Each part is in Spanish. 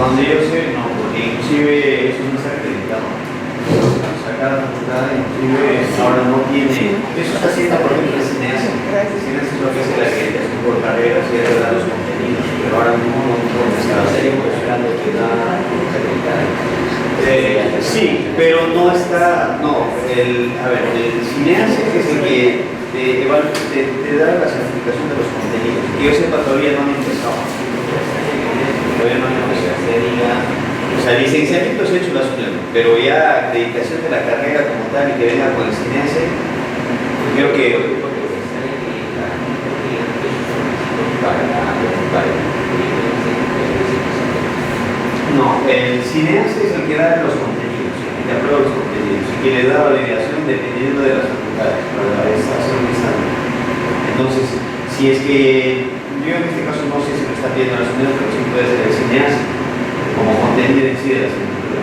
donde yo sé, no, porque inclusive eso no está acreditado. Cada facultad inclusive ahora no tiene, eso está haciendo por ejemplo el CINEAS. CINEAS es lo que hace la acreditación por carreras y es dar los contenidos, pero ahora mismo no está esperando que da acreditar. Sí, pero no está, no, a ver, el CINEAS es el que te da la certificación de los contenidos, que yo sepa todavía no han empezado. Todavía no han empezado, o sea, licenciamiento se ha hecho la SUNEM, pero ya acreditación de la carrera como tal y que venga con el CINEAS, creo que no, el CINEAS es el que da los contenidos, el que aprueba los contenidos y que le da validación dependiendo de las facultades para hacer un examen. Entonces, si es que yo en este caso no sé si me está pidiendo la SUNEM, pero sí puede ser el CINEAS como contenido en sí de la asignatura.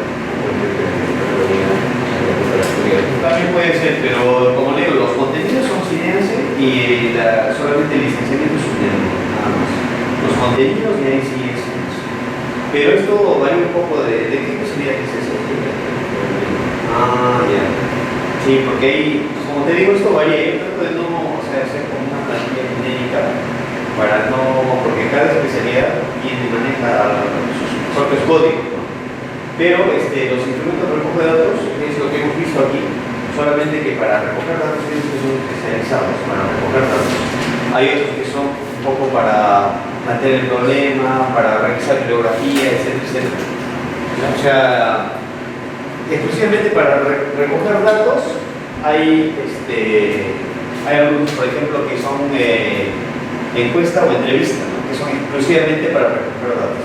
También puede ser, pero como le digo, los contenidos son CINEAS y solamente el licenciamiento es SUNEM, nada más. Los contenidos y ahí sí es. Pero esto varía un poco de qué sería que es eso. Ah, ya. Sí, porque ahí, como te digo, esto varía. Yo trato de no, o sea, hacer como una plantilla genérica para no, porque cada especialidad tiene y maneja sus propios códigos, ¿no? Pero los instrumentos de recoge de datos es lo que hemos visto aquí, solamente que para recoger datos hay unos que son especializados para recoger datos. Hay otros que son un poco para plantear el problema, para revisar bibliografía, etcétera, etcétera. O sea, exclusivamente para recoger datos hay algunos, por ejemplo, que son encuesta o entrevista, ¿no? Que son exclusivamente para recoger datos.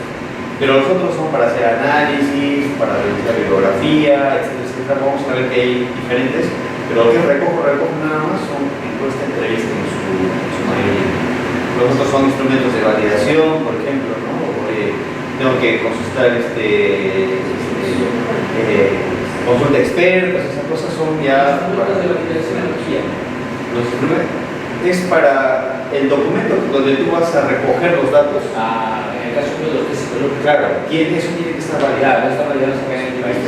Pero los otros son para hacer análisis, para revisar bibliografía, etcétera, etcétera. Vamos a ver que hay diferentes, pero lo que recojo nada más son encuesta, entrevista en su mayoría. Los otros son instrumentos de validación, por ejemplo, ¿no? Tengo que consultar consulta expertos, esas cosas son ya para la validación. Los instrumentos es para el documento donde tú vas a recoger los datos. En el caso de los test psicológicos. Claro, eso tiene que estar validado. Está validado acá en el país.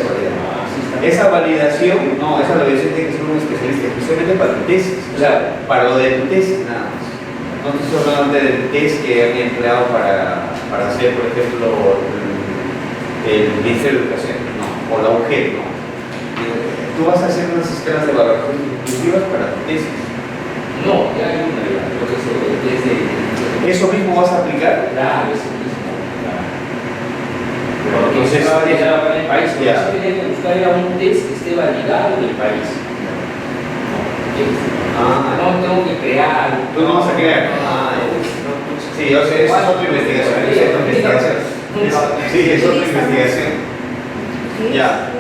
Esa validación, no, esa validación tiene que ser un especialista, especialmente para tu tesis, o sea, para lo de tu tesis nada más. No estoy hablando del test que han empleado para hacer, por ejemplo, el Ministerio de Educación, no, o la UGEL, no. Tú vas a hacer unas escalas de evaluación inclusivas para tu tesis. No, ya hay una, lo que es de... ¿Eso mismo vas a aplicar? Claro, eso mismo. Porque Entonces, se va a validar para el país. Lo que ya. sí tiene que buscar era un test que esté validado en el país. No tengo que crear. Tú no vas a crear. Sí, o sea, eso es otra investigación. Sí, es otra investigación. Ya.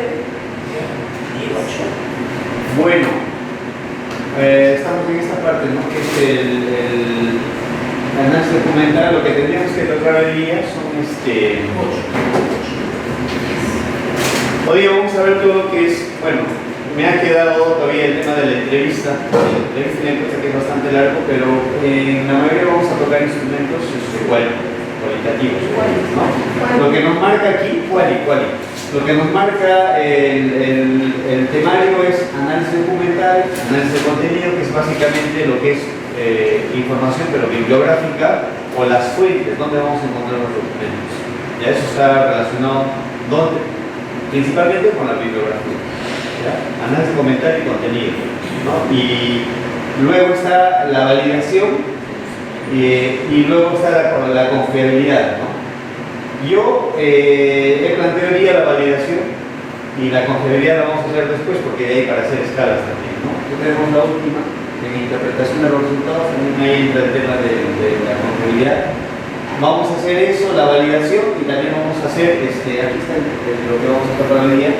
Bueno, estamos en esta parte, ¿no? Que es el análisis documental. Lo que tendríamos que tratar hoy día son hoy día vamos a ver todo lo que es, bueno, me ha quedado todavía el tema de la entrevista. La entrevista me cuesta que es bastante largo, pero en la mayoría vamos a tocar instrumentos cualitativos, ¿no? Lo que nos marca aquí, lo que nos marca el temario es análisis documental, análisis de contenido, que es básicamente lo que es información pero bibliográfica o las fuentes, donde vamos a encontrar los documentos. Ya eso está relacionado, principalmente con la bibliografía. ¿Ya? Análisis documental y contenido, ¿no? Y luego está la validación y luego está la confiabilidad, ¿no? Yo he planteado ya la validación y la confiabilidad la vamos a hacer después porque de ahí para hacer escalas también, ¿no? Entonces tenemos la última, en interpretación de los resultados, también ahí entra el tema de la confiabilidad. Vamos a hacer eso, la validación, y también vamos a hacer, aquí está lo que vamos a tratar hoy día.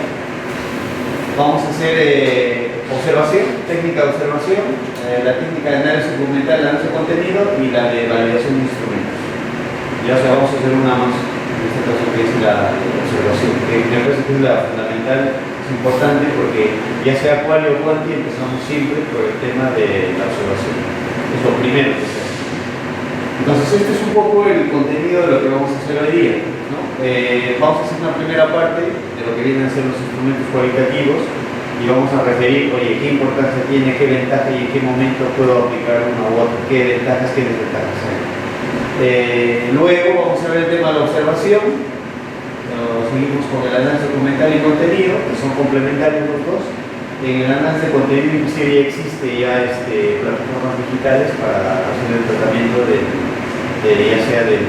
Vamos a hacer observación, técnica de observación, la técnica de análisis documental, análisis de contenido y la de validación de instrumentos. Ya o sea, vamos a hacer una más, en este caso que es la observación, que me parece que es la fundamental, es importante porque ya sea cual o cuanti empezamos siempre por el tema de la observación. Es lo primero que se hace. Entonces este es un poco el contenido de lo que vamos a hacer hoy día. ¿no? Vamos a hacer una primera parte de lo que vienen a ser los instrumentos cualitativos y vamos a referir, oye, qué importancia tiene, qué ventaja y en qué momento puedo aplicar una u otra, qué ventajas, qué desventajas hay. Luego vamos a ver el tema de la observación. Seguimos con el análisis documental y contenido, que son complementarios los dos. En el análisis de contenido inclusive ya existe plataformas digitales para hacer el tratamiento ya sea de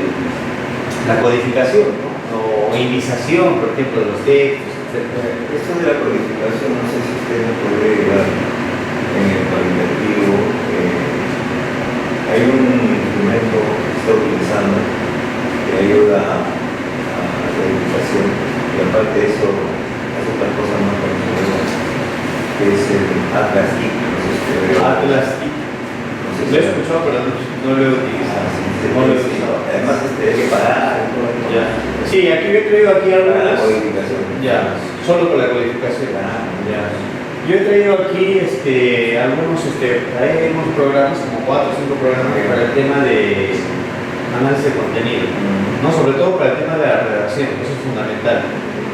la codificación, ¿no? O indización, por ejemplo, de los textos, etc. Esto de la codificación, no sé si usted me podría ayudar en el cualitativo. Hay un instrumento que está utilizando que ayuda a la codificación y aparte de eso hace otra cosa más conocida que es el Atlas TIC. No sé si usted ve. Atlas TIC. No sé si Lo he escuchado, pero no lo he utilizado. Además hay que pagar. Ya. Sí, aquí yo he traído aquí Para la algunas. codificación. Ya, solo con la codificación. Ya. Yo he traído aquí algunos traemos programas, como 4 o 5 programas para el tema de análisis de contenido, no, sobre todo para el tema de la redacción, eso es fundamental.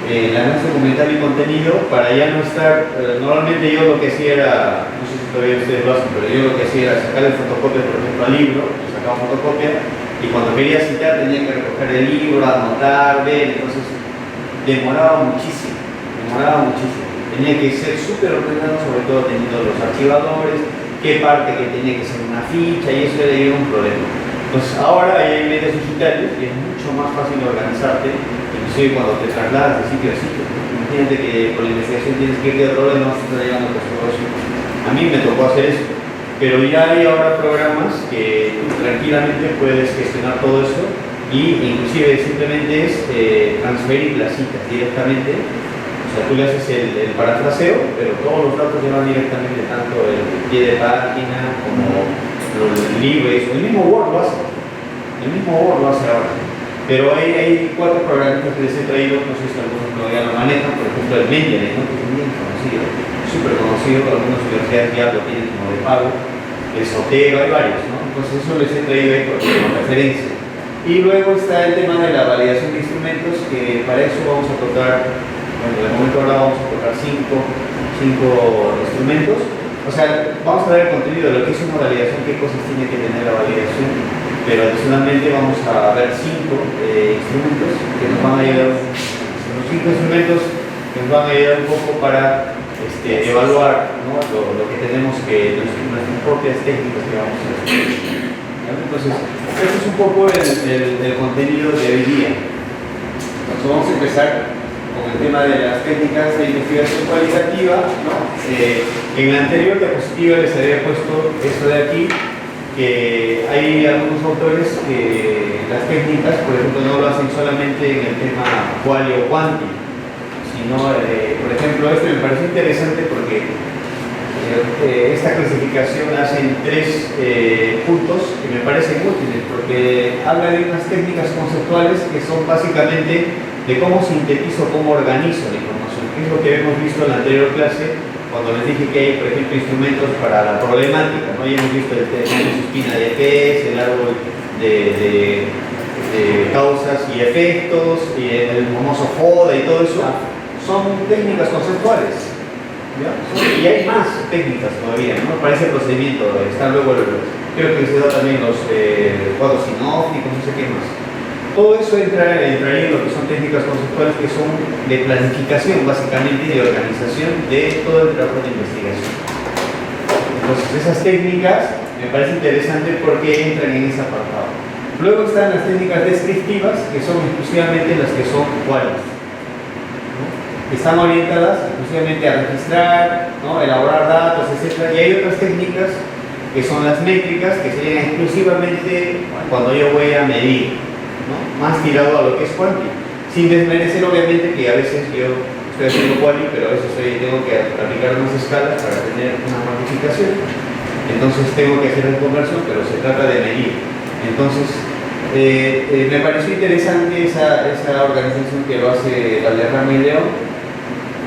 El análisis documental y contenido, para ya no estar, normalmente yo lo que hacía era, no sé si todavía ustedes lo hacen, pero yo lo que hacía era sacarle fotocopia, por ejemplo, al libro, le sacaba fotocopia, y cuando quería citar tenía que recoger el libro, anotar, ver, entonces demoraba muchísimo. Tenía que ser súper ordenado, sobre todo teniendo los archivadores, qué parte que tenía que ser una ficha, y eso era un problema. Entonces ahora hay medios digitales y es mucho más fácil organizarte, inclusive cuando te trasladas de sitio a sitio. Imagínate que por la investigación tienes que ir de otro lado y no estás llegando a tu. A mí me tocó hacer eso, pero ya hay ahora programas que tú tranquilamente puedes gestionar todo eso y inclusive simplemente es transferir las citas directamente. O sea, tú le haces el parafraseo, pero todos los datos llevan directamente tanto el pie de página como los libros, el mismo Word lo hace. Ahora. Pero hay 4 programas que les he traído, no sé si algunos todavía lo manejan, por ejemplo el Mendeley, ¿no? Que es bien conocido, súper conocido, algunas universidades ya lo tienen como de pago, el Sotero, hay varios, ¿no? Entonces eso les he traído ahí como referencia. Y luego está el tema de la validación de instrumentos, que para eso vamos a tocar. Bueno, de momento ahora vamos a tocar 5 instrumentos. O sea, vamos a ver el contenido de lo que es una validación, qué cosas tiene que tener la validación, pero adicionalmente vamos a ver 5 instrumentos que nos van a ayudar, los 5 instrumentos que nos van a ayudar un poco para evaluar, ¿no? lo que tenemos nuestras propias técnicas que vamos a hacer. Entonces, este es un poco el contenido de hoy día. Entonces, vamos a empezar con el tema de las técnicas de investigación cualitativa, ¿no? En la anterior diapositiva les había puesto esto de aquí, que hay algunos autores que las técnicas, por ejemplo, no lo hacen solamente en el tema quali o quanti, sino, por ejemplo, esto me parece interesante porque esta clasificación la hace en 3 puntos que me parecen útiles, porque habla de unas técnicas conceptuales que son básicamente de cómo sintetizo, cómo organizo la información, que es lo que hemos visto en la anterior clase, cuando les dije que hay, por ejemplo, instrumentos para la problemática, ¿no? Ya hemos visto el espina de Hess, el árbol de causas y efectos, y el famoso FODA y todo eso, son técnicas conceptuales. ¿Ya? Y hay más técnicas todavía, ¿no? Para ese procedimiento, está luego, creo que se da también los cuadros sinópticos, no sé qué más. Todo eso entraría en lo que son técnicas conceptuales que son de planificación, básicamente, y de organización de todo el trabajo de investigación. Entonces, esas técnicas me parece interesante porque entran en ese apartado. Luego están las técnicas descriptivas, que son exclusivamente las que son cuales, ¿no? Están orientadas exclusivamente a registrar, ¿no? Elaborar datos, etc. Y hay otras técnicas que son las métricas, que serían exclusivamente cuando yo voy a medir, ¿no? Más tirado a lo que es quanti, sin desmerecer obviamente que a veces yo estoy haciendo quali, pero a veces tengo que aplicar unas escalas para tener una cuantificación, entonces tengo que hacer la conversión, pero se trata de medir. Entonces me pareció interesante esa organización que lo hace Valderrama y León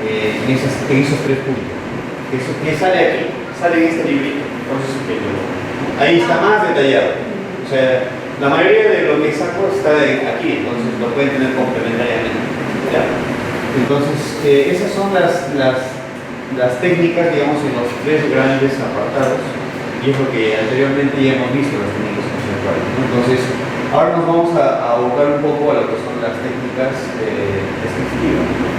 en esos 3 puntos, que sale aquí, sale en este librito. Entonces, ahí está más detallado. O sea, la mayoría de lo que saco aquí, entonces lo pueden tener complementariamente. ¿Ya? Entonces, esas son las técnicas, digamos, en los tres grandes apartados, y es lo que anteriormente ya hemos visto, las técnicas conceptuales, ¿no? Entonces, ahora nos vamos a abocar un poco a lo que son las técnicas descriptivas, ¿no?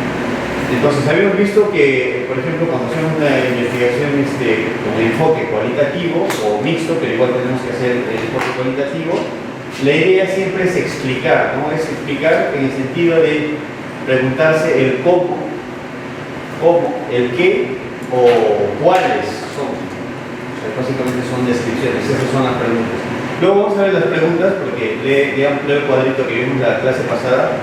Entonces, habíamos visto que, por ejemplo, cuando hacemos una investigación con enfoque cualitativo o mixto, pero igual tenemos que hacer el enfoque cualitativo, la idea siempre es explicar, ¿no? Es explicar en el sentido de preguntarse el cómo, el qué o cuáles son. O sea, básicamente son descripciones, esas son las preguntas. Luego vamos a ver las preguntas porque leo el cuadrito que vimos la clase pasada,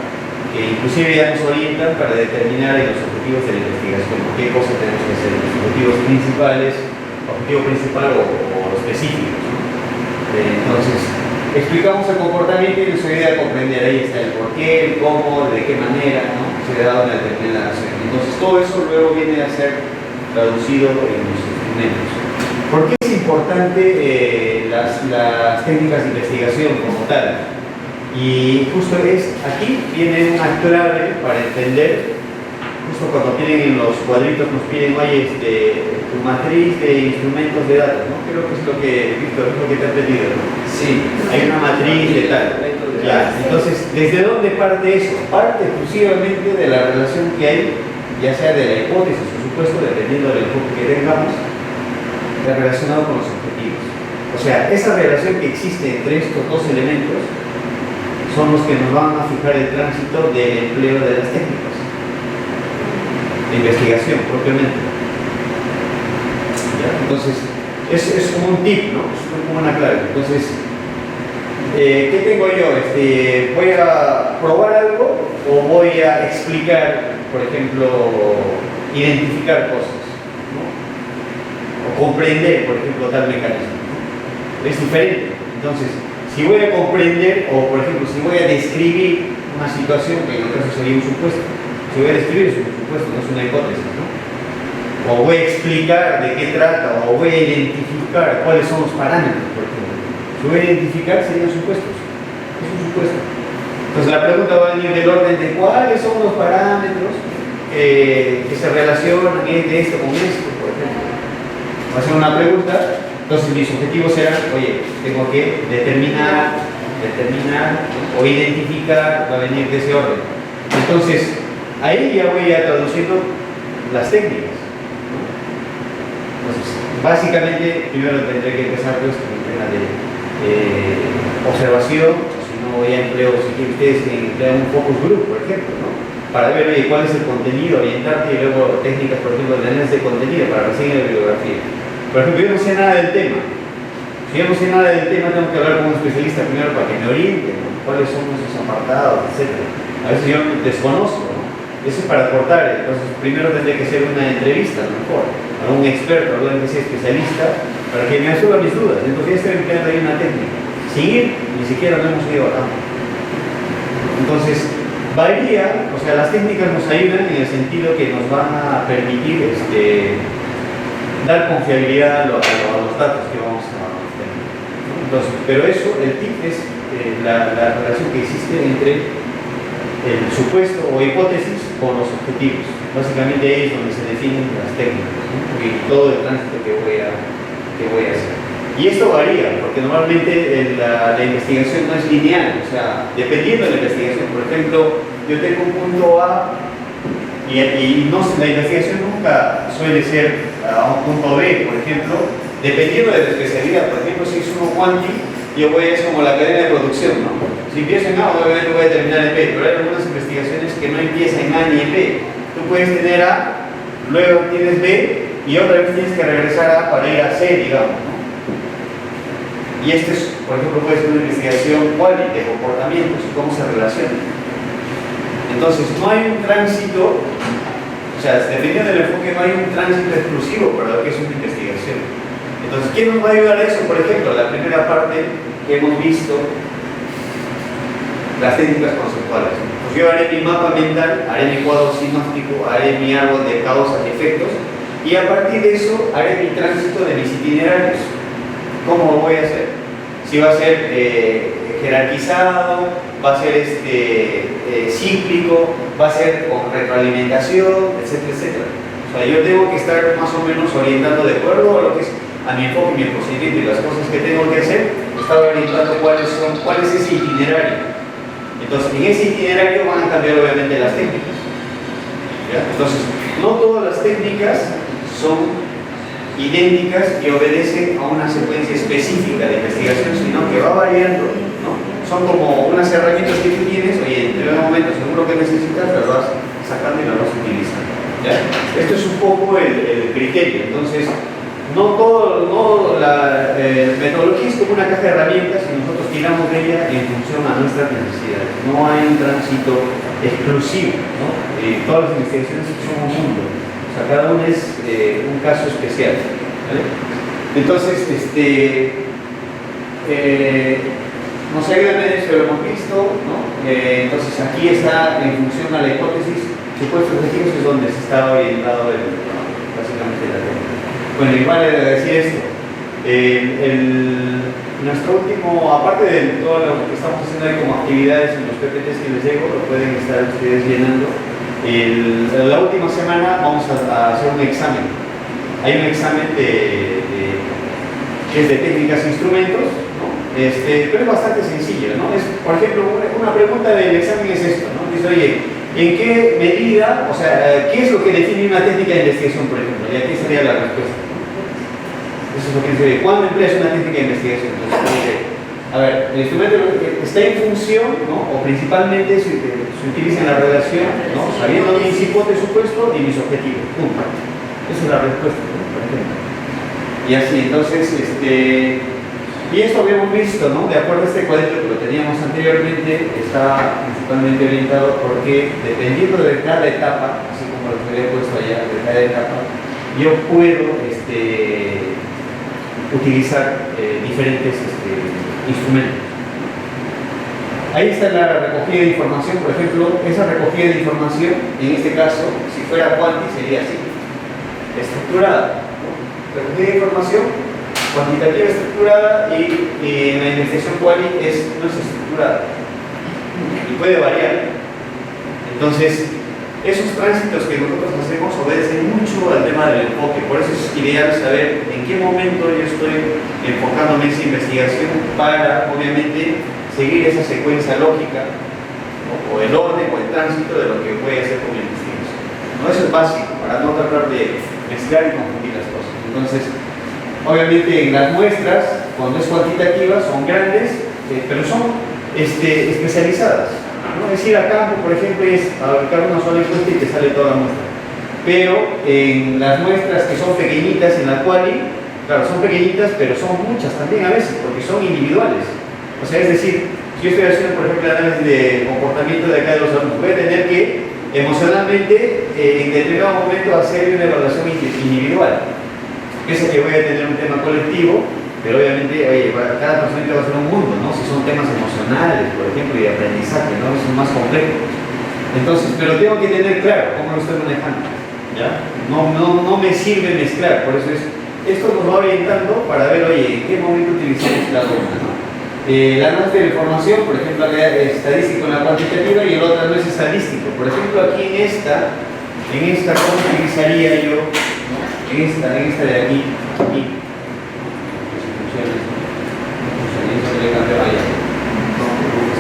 que inclusive ya nos orientan para determinar los objetivos de la investigación, qué cosas tenemos que hacer, los objetivos principales, objetivo principal o específicos, ¿no? Entonces, explicamos el comportamiento y nos ayuda a comprender, ahí está el por qué, el cómo, de qué manera, ¿no? Se ha dado una determinada acción. Entonces, todo eso luego viene a ser traducido en los instrumentos. ¿Por qué es importante las técnicas de investigación como tal? Y justo aquí viene una clave para entender, justo cuando piden en los cuadritos, nos piden, oye, tu matriz de instrumentos de datos, ¿no? Creo que es lo que, Víctor, es lo que te ha pedido, ¿no? Sí. Hay una matriz de tal. Ya. Entonces, ¿desde dónde parte eso? Parte exclusivamente de la relación que hay, ya sea de la hipótesis, por supuesto, dependiendo del enfoque que tengamos, relacionado con los objetivos. O sea, esa relación que existe entre estos dos elementos son los que nos van a fijar el tránsito del empleo de las técnicas de investigación propiamente. ¿Ya? Entonces, es como un tip, ¿no? Es como una clave. Entonces, ¿qué tengo yo? ¿Voy a probar algo o voy a explicar, por ejemplo, identificar cosas, ¿no? O comprender, por ejemplo, tal mecanismo, ¿no? Es diferente. Entonces, si voy a comprender o, por ejemplo, si voy a describir una situación, que en el caso sería un supuesto, si voy a describir es un supuesto, no es una hipótesis, ¿no? O voy a explicar de qué trata, o voy a identificar cuáles son los parámetros, por ejemplo. Si voy a identificar serían supuestos. Es un supuesto. Entonces la pregunta va a venir del orden de cuáles son los parámetros que se relacionan de esto con esto, por ejemplo. Va a ser una pregunta. Entonces mis objetivos serán, oye, tengo que determinar o identificar, va a venir de ese orden. Entonces, ahí ya voy a traduciendo las técnicas, ¿no? Entonces, básicamente, primero tendré que empezar pues con el tema de observación, o si no ya empleo, si ustedes emplean un focus group, por ejemplo, ¿no? Para ver, oye, cuál es el contenido, orientarte, y luego técnicas, por ejemplo, de análisis de contenido para reseña de bibliografía. Por ejemplo, yo no sé nada del tema. Si yo no sé nada del tema, tengo que hablar con un especialista primero para que me oriente, ¿no? Cuáles son esos apartados, etc. A veces yo desconozco, ¿no? Eso es para aportar. Entonces, primero tendré que hacer una entrevista, a lo mejor, a un experto, a alguien que sea especialista, para que me resuelva mis dudas. Entonces, ya estoy empleando ahí una técnica. Sin ir, ni siquiera lo hemos ido a campo. Entonces, varía, o sea, las técnicas nos ayudan en el sentido que nos van a permitir dar confiabilidad a los datos que vamos a obtener. Entonces, pero eso, el tip es la relación que existe entre el supuesto o hipótesis con los objetivos. Básicamente ahí es donde se definen las técnicas, ¿no? Y todo el tránsito que voy a hacer. Y esto varía, porque normalmente la investigación no es lineal, o sea, dependiendo de la investigación. Por ejemplo, yo tengo un punto A y no, la investigación nunca suele ser a un punto B, por ejemplo, dependiendo de la especialidad. Por ejemplo, si es uno quanti, yo voy a es como la cadena de producción, ¿no? Si empiezo en A, obviamente voy a terminar en B, pero hay algunas investigaciones que no empiezan en A ni en B. Tú puedes tener A, luego tienes B, y otra vez tienes que regresar a A para ir a C, digamos, ¿no? Y este es, por ejemplo, puede ser una investigación quali de comportamientos y cómo se relacionan. Entonces, no hay un tránsito, o sea, dependiendo del enfoque, no hay un tránsito exclusivo para lo que es una investigación. Entonces, ¿qué nos va a ayudar a eso? Por ejemplo, la primera parte que hemos visto, las técnicas conceptuales. Pues yo haré mi mapa mental, haré mi cuadro sinóptico, haré mi árbol de causas y efectos, y a partir de eso haré mi tránsito de mis itinerarios. ¿Cómo lo voy a hacer? si va a ser jerarquizado, va a ser cíclico, va a ser con retroalimentación, etcétera, etcétera. O sea, yo tengo que estar más o menos orientando de acuerdo a lo que es a mi enfoque, mi procedimiento y las cosas que tengo que hacer, estar orientando cuál es ese itinerario. Entonces, en ese itinerario van a cambiar obviamente las técnicas. ¿Ya? Entonces, no todas las técnicas son idénticas y obedecen a una secuencia específica de investigación, sino que va variando, ¿no? Son como unas herramientas que tú tienes, oye, en determinado momento seguro que necesitas, las vas sacando y las vas utilizando. ¿Ya? Esto es un poco el criterio. Entonces, la metodología es como una caja de herramientas y nosotros tiramos de ella en función a nuestras necesidades. No hay un tránsito exclusivo, ¿no? Todas las investigaciones son un mundo. O sea, cada uno es un caso especial, ¿vale? Entonces, no sé, evidentemente lo hemos visto, ¿no? Entonces, aquí está en función a la hipótesis, supuestos objetivos es donde se está orientado básicamente la técnica. Bueno, igual decir esto, nuestro último, aparte de todo lo que estamos haciendo ahí como actividades en los PPTs que les llego, lo pueden estar ustedes llenando. La última semana vamos a hacer un examen. Hay un examen que es de técnicas e instrumentos, ¿no? Pero es bastante sencillo, ¿no? Por ejemplo, una pregunta del examen es esto, ¿no? Dice, oye, ¿en qué medida, o sea, qué es lo que define una técnica de investigación, por ejemplo? Y aquí sería la respuesta. Eso es lo que dice, ¿cuándo empleas una técnica de investigación? Entonces, a ver, el instrumento está en función, ¿no? O principalmente se utiliza en la relación, ¿no? Sabiendo mis hipótesis, supuesto y mis objetivos. Punto. Esa es la respuesta, ¿no? Por ejemplo. Y así, entonces, y esto habíamos visto, ¿no? De acuerdo a este cuadrito que lo teníamos anteriormente, está principalmente orientado porque dependiendo de cada etapa, así como lo que había puesto allá, de cada etapa, yo puedo utilizar diferentes instrumentos. Ahí está la recogida de información, por ejemplo, esa recogida de información, en este caso, si fuera quanti, sería así, estructurada, ¿no? Recogida de información, cuantitativa estructurada y en la investigación quali no es estructurada y puede variar. Entonces, esos tránsitos que nosotros hacemos obedecen mucho al tema del enfoque, por eso es ideal saber en qué momento yo estoy enfocándome en esa investigación para, obviamente, seguir esa secuencia lógica, ¿no? O el orden o el tránsito de lo que voy a hacer con mi investigación, ¿no? Eso es básico, para no tratar de mezclar y confundir las cosas. Entonces, obviamente en las muestras, cuando es cuantitativa, son grandes, pero son especializadas. ¿No? Es ir a campo, por ejemplo, es abarcar una sola encuesta y te sale toda la muestra. Pero en las muestras que son pequeñitas, en la quali, claro, son pequeñitas, pero son muchas también a veces, porque son individuales. O sea, es decir, si yo estoy haciendo, por ejemplo, análisis de comportamiento de acá de los alumnos, voy a tener que emocionalmente, en determinado momento, hacer una evaluación individual. Pienso que voy a tener un tema colectivo, pero obviamente, oye, cada persona va a ser un mundo, ¿no? Si son temas emocionales, por ejemplo, y de aprendizaje, ¿no? Son más complejos. Entonces, pero tengo que tener claro cómo lo estoy manejando, ¿ya? No me sirve mezclar, por eso esto nos va orientando para ver, oye, en qué momento utilizamos cada una, ¿no? La análisis de información, por ejemplo, es estadístico en la cuantitativa y el otro no es estadístico. Por ejemplo, aquí en esta, ¿cómo utilizaría yo? ¿No? En esta de aquí.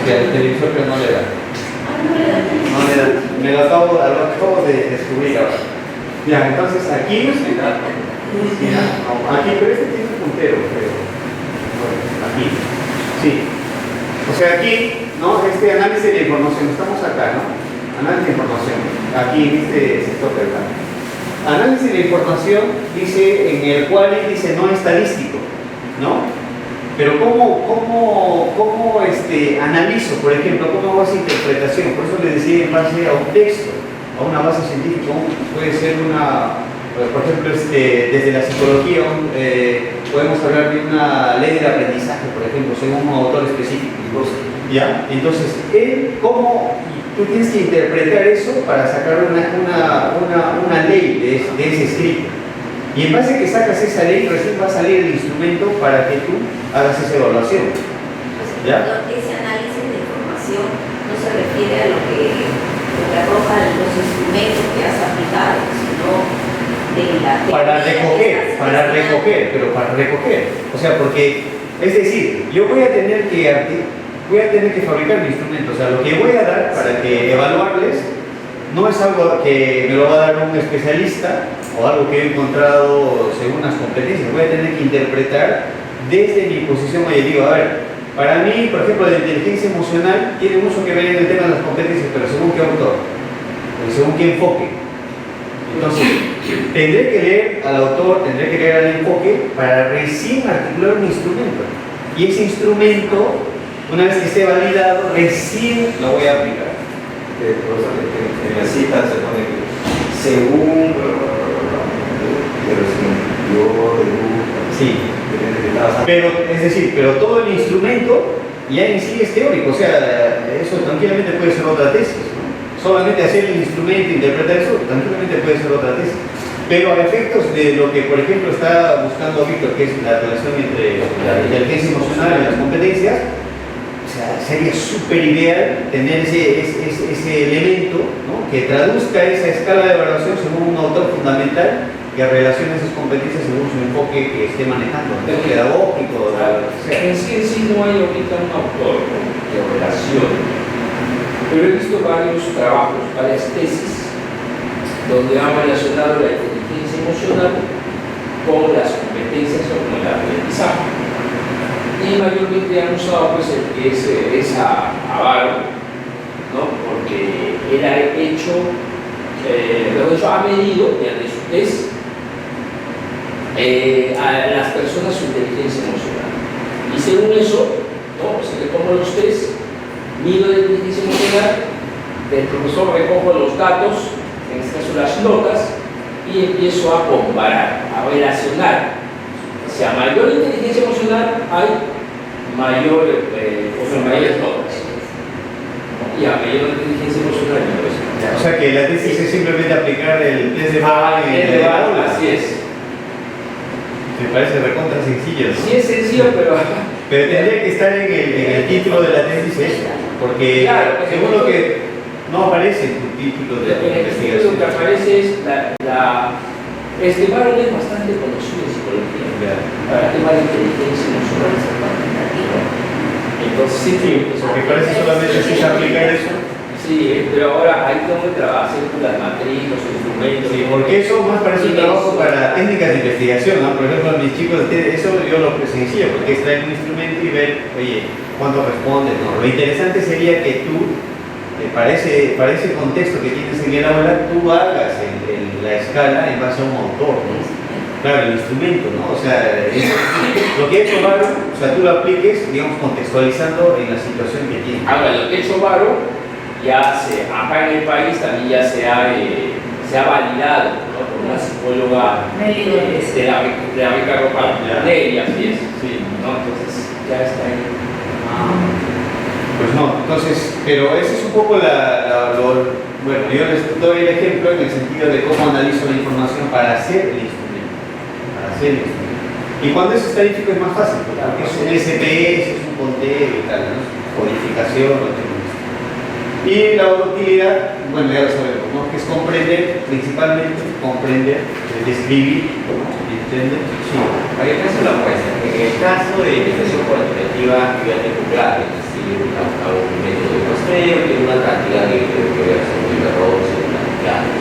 Que al televisor que no le da. Me lo acabo de descubrir ahora. Ya, entonces aquí, aquí, pero este tiene un puntero, creo. Aquí, sí. O sea, aquí, ¿no? Análisis de información, estamos acá, ¿no? Análisis de información, aquí en este sector de acá. Análisis de información dice, en el cual dice no estadístico, ¿no? Pero ¿cómo analizo, por ejemplo, cómo hago esa interpretación? Por eso les decía en base a un texto, a una base científica, puede ser por ejemplo, desde la psicología podemos hablar de una ley del aprendizaje, por ejemplo, según un autor específico. ¿Ya? Entonces, tú tienes que interpretar eso para sacar una ley de ese escrito. Y en base a que sacas esa ley, recién va a salir el instrumento para que tú hagas esa evaluación. ¿Ya? Ese análisis de información no se refiere a lo que arrojan los instrumentos que has aplicado, sino de la Para recoger, pero para recoger. O sea, porque, es decir, yo voy a tener que fabricar mi instrumento. O sea, lo que voy a dar para que evaluarles no es algo que me lo va a dar un especialista o algo que he encontrado según las competencias. Voy a tener que interpretar desde mi posición. Oye, digo, a ver, para mí, por ejemplo, la inteligencia emocional tiene mucho que ver en el tema de las competencias, pero según qué autor, según qué enfoque. Entonces, tendré que leer al autor, tendré que leer al enfoque para recién articular un instrumento. Y ese instrumento, una vez que esté validado, recién lo voy a aplicar. En la cita se pone que según Sí. Pero todo el instrumento ya en sí es teórico, o sea, eso tranquilamente puede ser otra tesis, ¿no? Solamente hacer el instrumento, interpretar eso, tranquilamente puede ser otra tesis. Pero a efectos de lo que, por ejemplo, está buscando Víctor, que es la relación entre la inteligencia emocional y las competencias, o sea, sería súper ideal tener ese elemento, ¿no?, que traduzca esa escala de evaluación según un autor fundamental que relacione esas competencias según su enfoque que esté manejando, ¿no?, pedagógico, o sea. En sí no hay ahorita un autor, ¿no?, que relacione, pero he visto varios trabajos, varias tesis, donde han relacionado la inteligencia emocional con las competencias o con el aprendizaje. Y mayormente han usado pues el que es Avaro, ¿no?, porque él ha hecho, ha medido mediante su test a las personas su inteligencia emocional. Y según eso, ¿no?, se le toman los test, mido la inteligencia emocional, el profesor recoge los datos, en este caso las notas, y empiezo a comparar, a relacionar. Si a mayor inteligencia emocional hay mayores notas. Y a mayor inteligencia emocional hay menores notas. O sea que la tesis es simplemente aplicar el test de Avaro en el aula. Así es. Me parece recontra sencillo, ¿no? Sí es sencillo, pero tendría que estar en el título de la tesis eso, porque claro, según lo que no aparece en tu título de en el título investigación. lo que aparece es Varón es bastante conocido en psicología para el tema de inteligencia emocional. Entonces sí, Me parece solamente si se aplicar eso. sí, pero ahora hay todo el trabajo con las matrices, los instrumentos. Sí, porque eso más parece un trabajo para técnicas de investigación, ¿no? Por ejemplo, mis chicos, eso yo lo sencillo, porque es traer un instrumento y ver, oye, cuánto responde, ¿no? Lo interesante sería que tú, para ese contexto que tienes en el aula, tú hagas la escala en base a un autor, ¿no? Claro, el instrumento, ¿no? O sea, lo que ha hecho Varo, o sea, tú lo apliques, digamos, contextualizando en la situación que tienes. Ahora, lo que ha hecho Varo, acá en el país también ya se ha validado, ¿no?, por una psicóloga de la beca Ropa, Nelly, así es. Sí. ¿No? Entonces, ya está ahí. Pues no, entonces, pero ese es un poco bueno, yo les doy el ejemplo en el sentido de cómo analizo la información para hacer el instrumento. Y cuando es estadístico es más fácil, porque es un SPS, es un conteo y tal, ¿no? Codificación, lo tenemos. Y la utilidad, bueno, ya lo sabemos, ¿no?, que es comprender, principalmente comprender, describir, ¿no?, entender. Sí. Para que hacer la muestra, en el caso de investigación cuantitativa, yo ya tengo claro, es decir, hago un método de muestreo, tiene una cantidad de según el error, según la clave.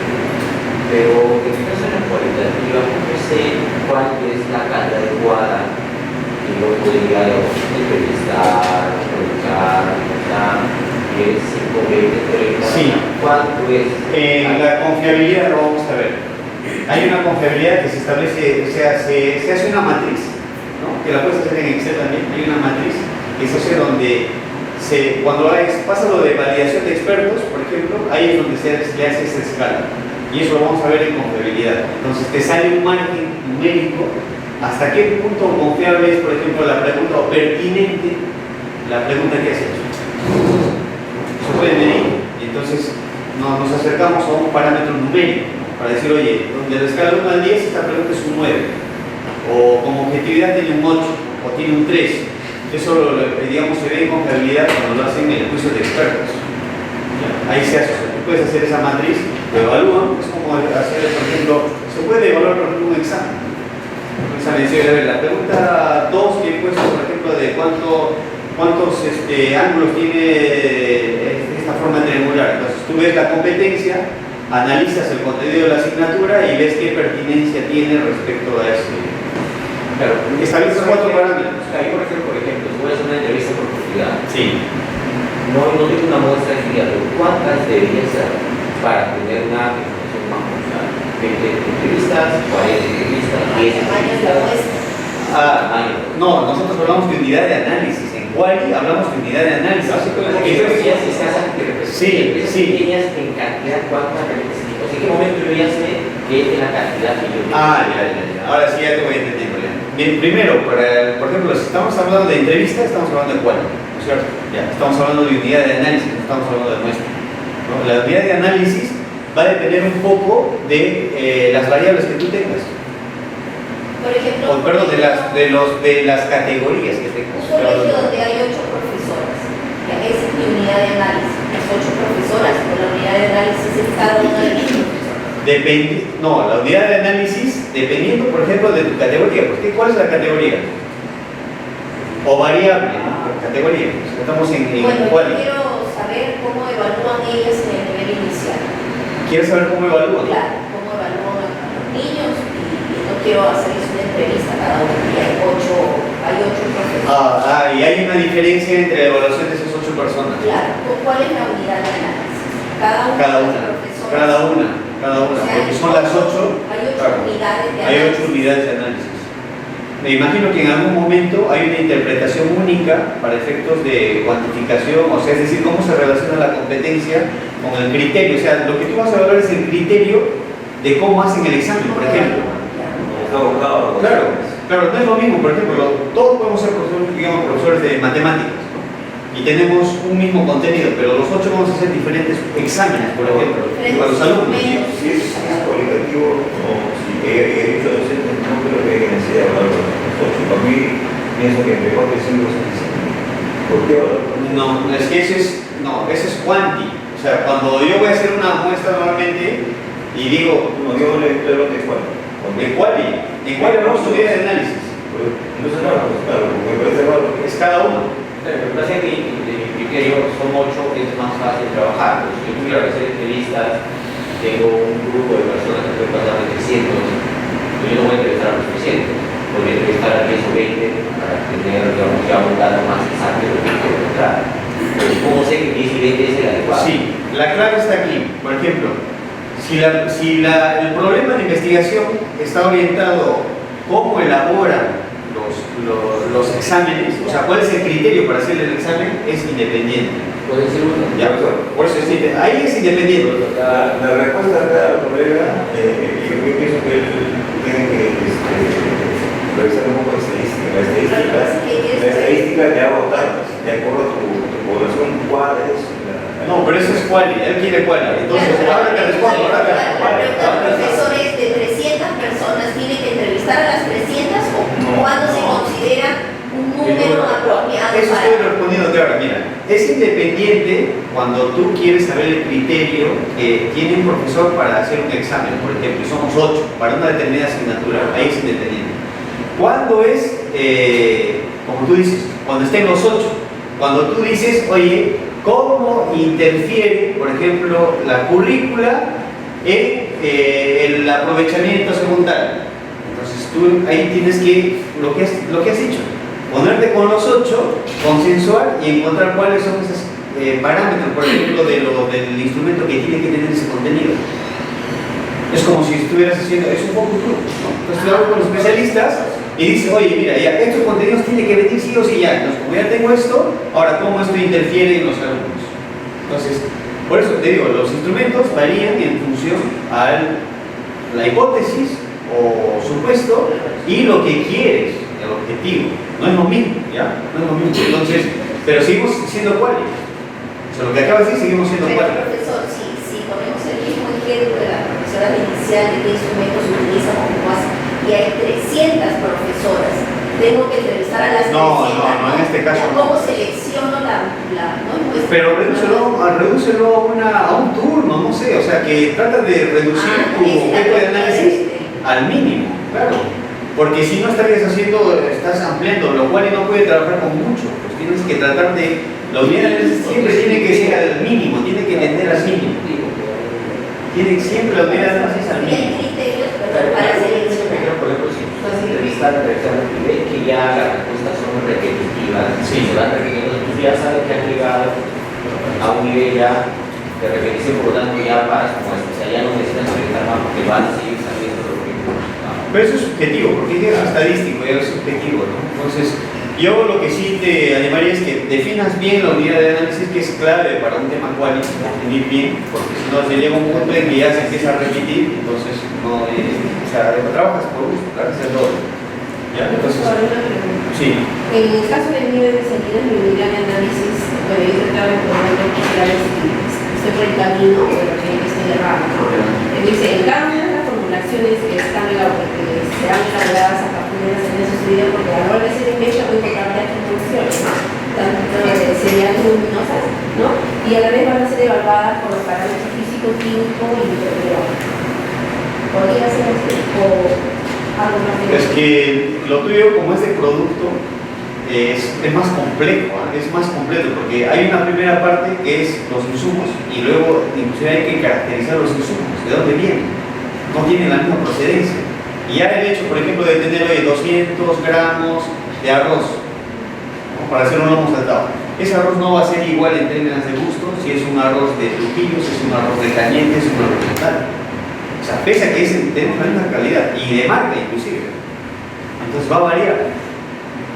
Pero en el caso de la cualitativa, no sé cuál es la cantidad adecuada que yo podría entrevistar, preguntar, ¿es 5, 20, 30? Sí. ¿Cuánto es? La confiabilidad lo vamos a ver. Hay una confiabilidad que se establece, o sea, se hace una matriz, ¿no?, que la puedes hacer en Excel también. Hay una matriz que se hace donde cuando pasa lo de validación de expertos, por ejemplo, ahí es donde se hace esa escala. Y eso lo vamos a ver en confiabilidad. Entonces te sale un margen numérico hasta qué punto confiable es, por ejemplo, la pregunta o pertinente la pregunta que has hecho. Se puede medir. Y entonces nos acercamos a un parámetro numérico. para decir, oye, donde la escala 1 al 10 esta pregunta es un 9, o como objetividad tiene un 8, o tiene un 3. Eso, digamos, se ve en contabilidad cuando lo hacen en el juicio de expertos. Ahí se hace, tú puedes hacer esa matriz, lo evalúan, es como hacer, por ejemplo, se puede evaluar, por ejemplo, un examen. Un examen, sí, a ver, la pregunta 2 que he puesto, por ejemplo, de cuántos ángulos tiene esta forma triangular. Entonces tú ves la competencia, analizas el contenido de la asignatura y ves qué pertinencia tiene respecto a ese. Claro, Establece 4 parámetros. Ahí, por ejemplo, si voy a hacer una entrevista por oportunidad, Sí. no tengo una muestra de pero ¿cuántas debería ser para tener una información más funcional? 20 entrevistas, 40 entrevistas, 10 entrevistas. No, nosotros hablamos de unidad de análisis. En Quali hablamos de unidad de análisis. Pequeñas en cantidad, ¿cuántas necesito? ¿En qué momento yo ya sé que es la cantidad que yo tengo? Ya. Ahora sí ya te voy entendiendo. Bien, primero, por ejemplo, si estamos hablando de entrevista, estamos hablando de Quali, ¿no es cierto? Ya, estamos hablando de unidad de análisis, no estamos hablando de muestra, ¿no? La unidad de análisis va a depender un poco de las variables que tú tengas. Por ejemplo, de las categorías que tengas. un colegio donde hay 8 profesoras, ya esa es mi unidad de análisis, las 8 profesoras, pero la unidad de análisis es cada una de las profesoras. La unidad de análisis, dependiendo, por ejemplo, de tu categoría. ¿Cuál es la categoría? O variable, ¿no? Categoría. Estamos en Bueno, cuál. yo quiero saber cómo evalúan ellas en el nivel inicial. ¿Quieres saber cómo evalúan? Claro, cómo evalúan a los niños y no quiero hacerles una entrevista a cada uno, y hay 8 profesores. Y hay una diferencia entre la evaluación de esas 8 personas. Claro, ¿cuál es la unidad de análisis? Cada una de las profesoras. Cada una, O sea, porque son las 8. Hay 8 claro, unidades de hay análisis. 8 unidades de análisis. Me imagino que en algún momento hay una interpretación única para efectos de cuantificación, o sea, es decir, cómo se relaciona la competencia con el criterio. O sea, lo que tú vas a evaluar es el criterio de cómo hacen el examen, por ejemplo. Claro, no es lo mismo, por ejemplo, todos podemos ser profesores, digamos, profesores de matemáticas, ¿no? Y tenemos un mismo contenido, pero los 8 vamos a hacer diferentes exámenes, por ejemplo, para los alumnos. Si es cualitativo, o si he dicho docente, no creo que haya necesidad de hablar con los 8. Para mí, pienso que mejor que 5 es suficiente. ¿Por qué hablar con los 8? No, es que ese es cuanti. O sea, cuando yo voy a hacer una muestra nuevamente y digo, No, yo le estoy hablando de cuál. ¿en cuál hablamos de unidad de análisis? Entonces, claro, porque me parece raro. Es cada uno. Lo que pasa es que de mi criterio son 8, es más fácil trabajar. Si yo tuviera que hacer entrevistas, tengo un grupo de personas que pueden pasar de 300, pues yo no voy a entrevistar a los 300, voy a entrevistar a 10 o 20 para tener, digamos, ya un dato más exacto de lo que quiero encontrar. Pero ¿cómo sé que 10 y 20 es el adecuado? Sí, la clave está aquí. Por ejemplo, si el problema de investigación está orientado cómo elaboran los exámenes, o sea, cuál es el criterio para hacer el examen, es independiente. Puede ser uno. Ya, por eso ahí es independiente. La respuesta acá al colega, yo pienso que él tiene que revisar un poco de estadística. La estadística te hago tablas, de acuerdo a tu población, cuál es No, pero eso es quali, él quiere quali. Entonces, ahora te respondo, La pregunta, profesores de 300 personas, ¿tienen que entrevistar a las 300 o cuándo se considera un número apropiado? Eso estoy respondiéndote ahora, mira. Es independiente cuando tú quieres saber el criterio que tiene un profesor para hacer un examen, por ejemplo, y somos 8 para una determinada asignatura, ahí es independiente. ¿Cuándo es, como tú dices, cuando estén los 8? Cuando tú dices, oye, ¿cómo interfiere, por ejemplo, la currícula en el aprovechamiento secundario? Entonces tú ahí tienes que, lo que has dicho, ponerte con los 8, consensuar y encontrar cuáles son esos parámetros, por ejemplo, del instrumento que tiene que tener ese contenido. Es como si estuvieras haciendo, es un poco tú, ¿no? Entonces tú hablas con los especialistas y dices, oye, mira, ya estos contenidos tienen que venir sí o sí ya. Entonces, como ya tengo esto, ahora cómo esto interfiere en los alumnos. Entonces, por eso te digo, los instrumentos varían en función a la hipótesis o supuesto y lo que quieres, el objetivo. No es lo mismo, ¿ya? No es lo mismo. Entonces, pero seguimos siendo cuáles. O sea, lo que acabas de decir, seguimos siendo Pero cuáles. profesor, si ponemos el mismo ejemplo de la profesora profesoras inicial de qué instrumentos se utilizan o cómo hacen, y hay 300 profesoras. Tengo que entrevistar a las 300. No, en este caso no. ¿Cómo selecciono ¿no? Pues, Pero redúcelo a un turno, no sé, o sea, que trata de reducir tu objeto de análisis al mínimo, claro. Porque si no estás ampliando, lo cual no puede trabajar con mucho, pues tienes que tratar de, la unidad de análisis siempre tiene que ser al mínimo, tiene que tender al mínimo. Tiene siempre la unidad de análisis al mínimo. Para seleccionar. Por ejemplo, si tú estás entrevistando y ves que ya las respuestas son repetitivas, sí, se van repitiendo, tú ya sabes que han llegado a un nivel ya de repetición, por lo tanto ya paras como esto, o sea, ya no necesitas entrevistar más porque van a seguir sabiendo lo que Pero eso es subjetivo, porque es estadístico, ya es subjetivo, ¿no? Entonces, yo lo que sí te animaría es que definas bien la unidad de análisis, que es clave para un tema quali, definir bien, porque si no se llega a un punto en que ya se empieza a repetir, entonces no, o sea, trabajas por gusto, trabajas el doble. ¿Ya? Entonces, sí. En el caso de mi de salida, mi unidad de análisis, bueno, yo trataba de poner estoy por el camino, pero que estoy errado, ¿no? Me dice, en cambio, las formulaciones que serán elaboradas a partir de las señales estudiadas, porque a la hora de hacer invento voy a encontrar varias formulaciones, ¿no? Tanto de señales luminosas, ¿no? Y a la vez van a ser evaluadas por los parámetros físico, químico y microbiológico. ¿Podría ser así? ¿O algo más? Es que lo tuyo, como es de producto, es más complejo, es más completo, porque hay una primera parte que es los insumos y luego inclusive hay que caracterizar los insumos, de dónde vienen, no tienen la misma procedencia. Y ya el hecho, por ejemplo, de tener 200 gramos de arroz, ¿no? Para hacer un lomo saltado, ese arroz no va a ser igual en términos de gusto si es un arroz de Trujillo, si es un arroz de Cañete, si es un arroz de tal. O sea, pese a que tenemos la misma calidad y de marca inclusive, entonces va a variar.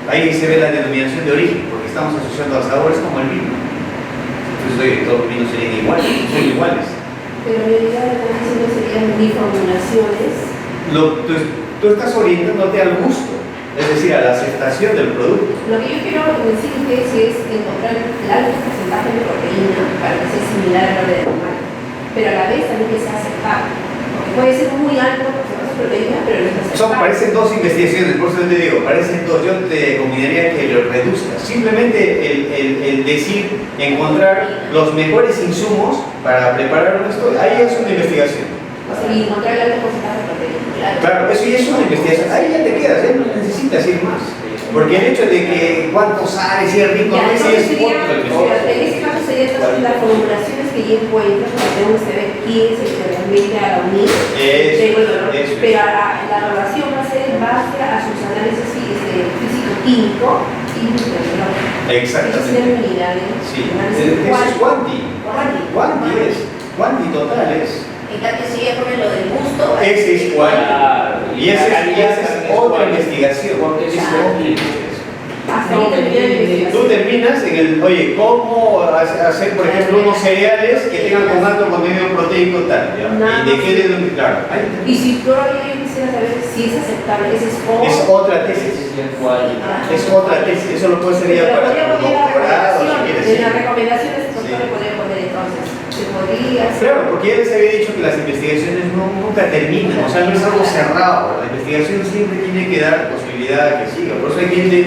Ahí se ve la denominación de origen, porque estamos asociando a sabores como el vino. Entonces, todos los vinos serían iguales, son iguales. Pero mi unidad de análisis no serían ni formulaciones. Tú estás orientándote al gusto, es decir, a la aceptación del producto. Lo que yo quiero decir es encontrar el alto porcentaje de proteína para que sea similar a la de animal, pero a la vez también que sea aceptable. Porque puede ser muy alto porcentaje de proteína, pero no es aceptable. Parecen dos investigaciones, por eso te digo, parecen dos. Yo te combinaría que lo reduzcas. Simplemente el decir, encontrar los mejores insumos para preparar esto, ahí es una investigación. O sea, y encontrar el alto porcentaje de proteína. Claro, eso ya es una investigación. Ahí ya te quedas, no necesitas ir más. Porque el hecho de que cuánto sale, si es rico, Ya, ese entonces es sería, otra investigación. en ese caso serían las formulaciones que yo encuentro, para que uno se ve quién es el que realmente a la unir. Pero la evaluación va a ser en base a sus análisis físico-químico y microbiológico. Exactamente. Esas serían unidades. Sí, eso es quanti. Quanti total es. En cambio, si yo pone lo del gusto, Ese es quanti. Y esa es otra investigación. Porque es Hasta ahí termina la investigación. Tú terminas en el, oye, ¿cómo hacer, por ejemplo, unos cereales que tengan con alto contenido proteico tal? ¿Ya? ¿Y de qué deben? Claro. Y si todavía yo quisiera saber si es aceptable, ese Es otra tesis. Es otra tesis. Eso lo puede ser ya para tu doctorado, si quieres. En las recomendaciones el doctor le podría poner entonces. Se podría hacer. Claro, porque ya les había dicho que las investigaciones nunca terminan, o sea, no es algo cerrado. La investigación siempre tiene que dar posibilidad a que siga. Por eso hay gente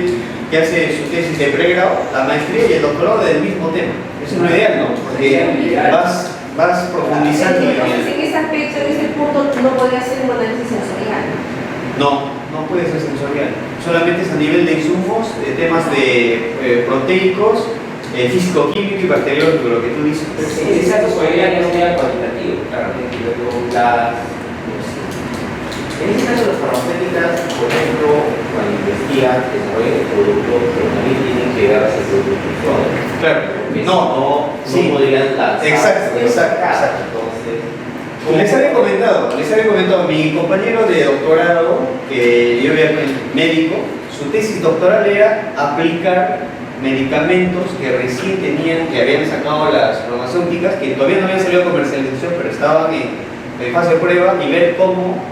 que hace su tesis de pregrado, la maestría y el doctorado del mismo tema. Eso es lo ideal, ¿no? Porque vas profundizando en Entonces, en ese aspecto, en ese punto, no podría ser un análisis sensorial. No puede ser sensorial. Solamente es a nivel de insumos, de temas de proteicos, físico-químico y bacteriológico, lo que tú dices. Esa posibilidad ya no sea cualitativo, claro, en este caso las farmacéuticas, por ejemplo, cuando investigan, desarrollan el producto, pero también tienen que dar ese producto función. Claro, no podrían lanzar. Exacto. Entonces, Les había comentado, mi compañero de doctorado, que yo había médico, su tesis doctoral era aplicar medicamentos que recién que habían sacado las farmacéuticas, que todavía no habían salido a comercialización, pero estaban en fase de prueba, y ver cómo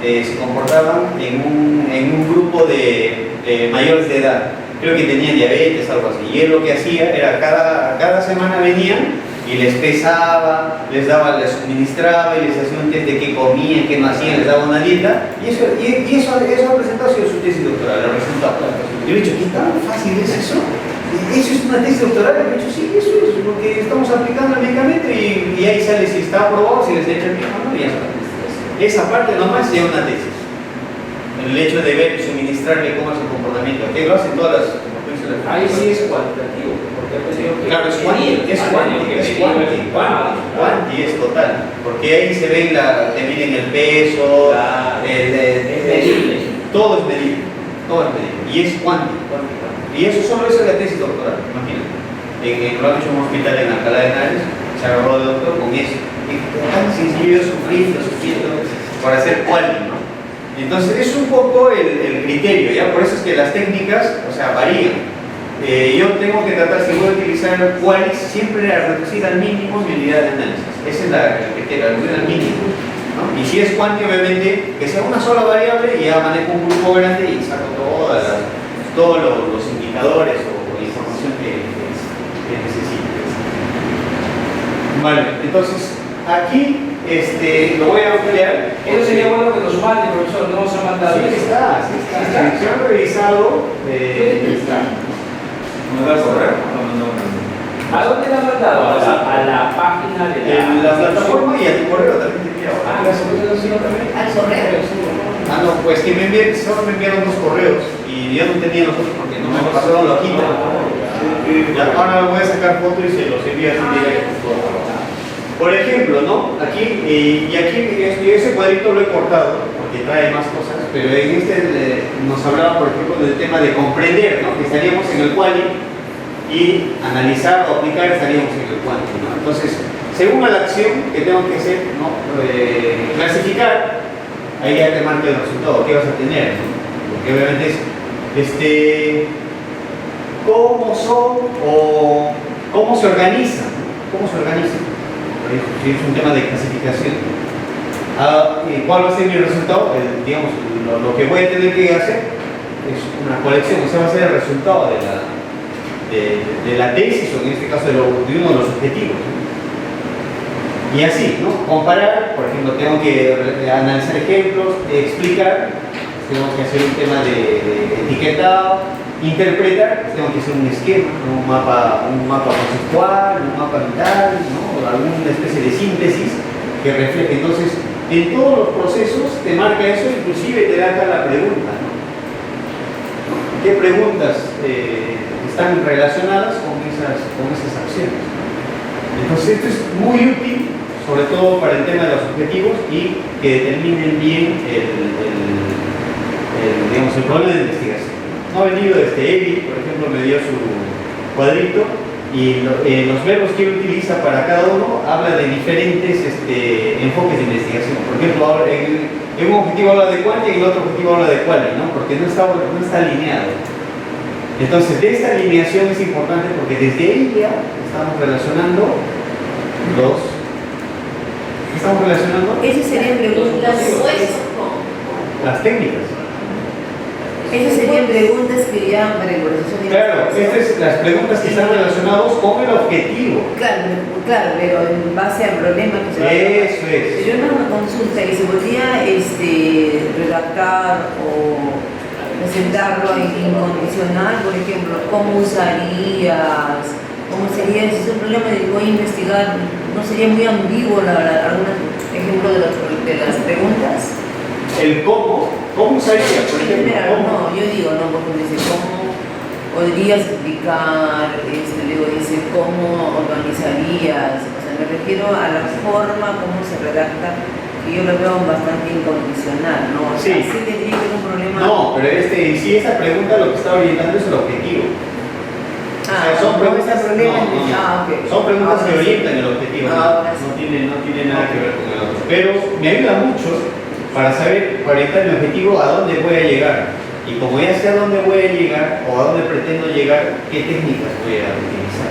se comportaban en un grupo de mayores de edad. Creo que tenían diabetes, algo así. Y él lo que hacía era cada semana venían y les pesaba, les suministraba y les hacía un test de qué comían, qué no hacían, les daba una dieta, y eso ha presentado su tesis doctoral, el resultado. Yo le he dicho, ¿qué tan fácil es eso? ¿Eso es una tesis doctoral? Y me he dicho, sí, eso es, porque estamos aplicando el medicamento y ahí sale si está aprobado, si les echa el mismo, no, y ya está. Esa parte nomás ya es una tesis. El hecho de ver y suministrarle cómo es el comportamiento, que lo hacen todas las... Ahí sí es cuantitativo, porque he tenido que... Claro, es cuanti, es total, porque ahí se ven te miden el peso, es medible. todo es medible, y es cuanti. Y eso solo es la tesis doctoral, imagínate. Lo han hecho en un hospital en Alcalá de Henares, se agarró de doctor con eso. Y tan sencillo, sufriendo, para hacer quali, ¿no? Entonces es un poco el criterio, ¿ya? Por eso es que las técnicas, o sea, varían. Yo tengo que tratar, si voy a utilizar qualis, siempre a reducir al mínimo mi unidad de análisis. Esa es el criterio, reducir al mínimo, ¿no? Y si es cuanti, obviamente, que sea una sola variable y ya manejo un grupo grande y saco todos los indicadores o información que necesite. Vale, entonces aquí lo voy a ampliar. Eso sería bueno que nos mande, profesor, no nos ha mandado. Sí está. Si han revisado, está. ¿Me das correo? No. ¿A dónde la han mandado? A la página de En la plataforma y a tu correo también te envía. Al correo. No, pues que solo me enviaron 2 correos y yo no tenía los otros porque no me pasaron la quinta. Y ahora voy a sacar fotos y se los envío así directo. Por ejemplo, ¿no? Aquí, ese cuadrito lo he cortado porque trae más cosas, pero en nos hablaba, por ejemplo, del tema de comprender, ¿no? Que estaríamos en el quali y analizar o aplicar estaríamos en el quanti, ¿no? Entonces, según la acción que tengo que hacer, ¿no? Clasificar, ahí ya te marca el resultado, qué vas a tener, ¿no? Porque obviamente es cómo son o cómo se organizan, ¿no? Cómo se organizan. Si es un tema de clasificación. ¿Cuál va a ser mi resultado? Digamos, lo que voy a tener que hacer es una colección, o sea, va a ser el resultado de la tesis, o en este caso de uno de los objetivos, ¿no? Y así, ¿no? Comparar, por ejemplo, tengo que analizar ejemplos, explicar, tengo que hacer un tema de etiquetado, interpretar, tengo que hacer un esquema, ¿no? un mapa conceptual, un mapa mental, ¿no? Alguna especie de síntesis que refleje. Entonces, en todos los procesos te marca eso, inclusive te da acá la pregunta, ¿no? ¿Qué preguntas están relacionadas con esas acciones? Entonces, esto es muy útil, sobre todo para el tema de los objetivos y que determinen bien el problema de investigación. No ha venido Evi, por ejemplo, me dio su cuadrito y los verbos que él utiliza para cada uno habla de diferentes enfoques de investigación. Por ejemplo, en un objetivo habla de quanti y en el otro objetivo habla de quali, ¿no? Porque no está alineado. Entonces, de esta alineación es importante porque desde ahí ya estamos relacionando Esas serían preguntas. las técnicas. Esas serían preguntas que ya para el proceso de Claro, estas son las preguntas que están relacionadas con el objetivo. Claro, pero en base al problema que se va a tratar. Eso es. Yo era una consulta que se podría redactar o presentarlo en incondicional, por ejemplo, ¿cómo usarías? ¿Cómo sería? Si es un problema de voy a investigar, ¿no sería muy ambiguo algún ejemplo de las preguntas? El ¿cómo usaría? Por ejemplo, No, yo digo, no, porque dice, ¿cómo podrías explicar? Luego dice, ¿cómo organizarías? O sea, me refiero a la forma, cómo se redacta, que yo lo veo bastante incondicional, ¿no? O sea, sí tendría que ser un problema. No, pero si esa pregunta lo que está orientando es el objetivo. O sea, son preguntas, son preguntas que orientan el objetivo, no tiene nada que ver con el otro. Pero me ayuda mucho para saber, para orientar mi objetivo, a dónde voy a llegar. Y como ya sé a dónde voy a llegar o a dónde pretendo llegar, qué técnicas voy a utilizar.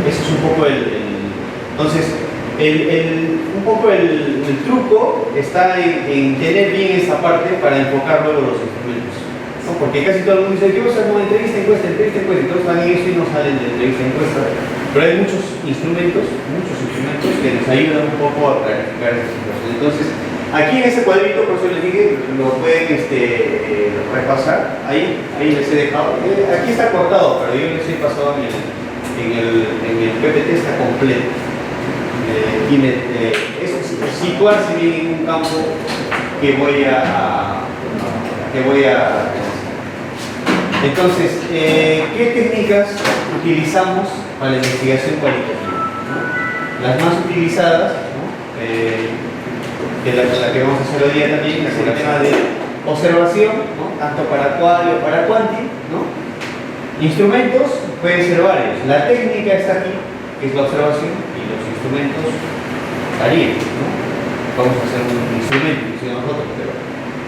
Eso es un poco entonces, un poco el truco está en tener bien esta parte para enfocar luego los instrumentos, ¿no? Porque casi todo el mundo dice, yo saco una entrevista, encuesta, entonces van en eso y no salen de entrevista, encuesta. Pero hay muchos instrumentos que nos ayudan un poco a clarificar esta situación. Entonces, aquí en ese cuadrito, por eso les dije, lo pueden repasar. Ahí les he dejado. Aquí está cortado, pero yo les he pasado en el PPT, está completo. Es situarse bien en un campo que voy a entonces, ¿qué técnicas utilizamos para la investigación cualitativa? ¿No? Las más utilizadas, ¿no? Que es la que vamos a hacer hoy día también, es el tema de observación, ¿no? Tanto para quali o para quanti, ¿no? Instrumentos pueden ser varios. La técnica está aquí, que es la observación, y los instrumentos varían, ¿no? Vamos a hacer un instrumento, nosotros, pero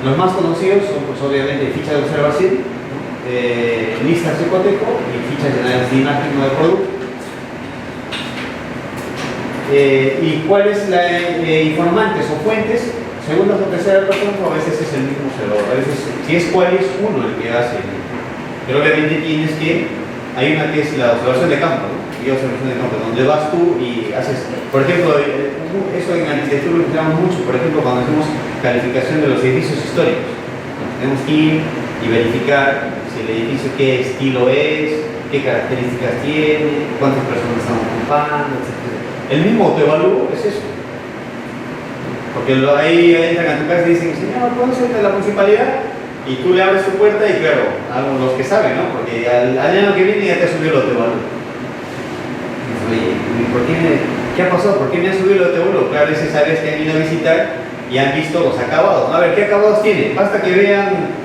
los más conocidos son, pues, obviamente, fichas de observación, ¿no? Listas de cotejo y fichas de análisis de imagen o de producto. ¿Y cuáles la informantes o fuentes? Segunda o tercera persona, a veces es el mismo observador. A veces, si es cuál es uno el que hace. Pero obviamente tienes que, hay una que es la observación de campo, ¿no? Y observación de campo, donde vas tú y haces, por ejemplo, eso en arquitectura lo usamos mucho, por ejemplo, cuando hacemos calificación de los edificios históricos. Tenemos que ir y verificar si el edificio qué estilo es, qué características tiene, cuántas personas están ocupando, etc. El mismo autoevalúo es eso. Porque ahí entran a tu casa y dicen, señor, ¿puedo ser de la municipalidad? Y tú le abres tu puerta y claro, los que saben, ¿no? Porque al año que viene ya te ha subido el autoevalúo. Oye, ¿por qué ha pasado? ¿Por qué me ha subido el autoevalúo? Claro, es esa vez que han ido a visitar y han visto los acabados. A ver, ¿qué acabados tiene? Basta que vean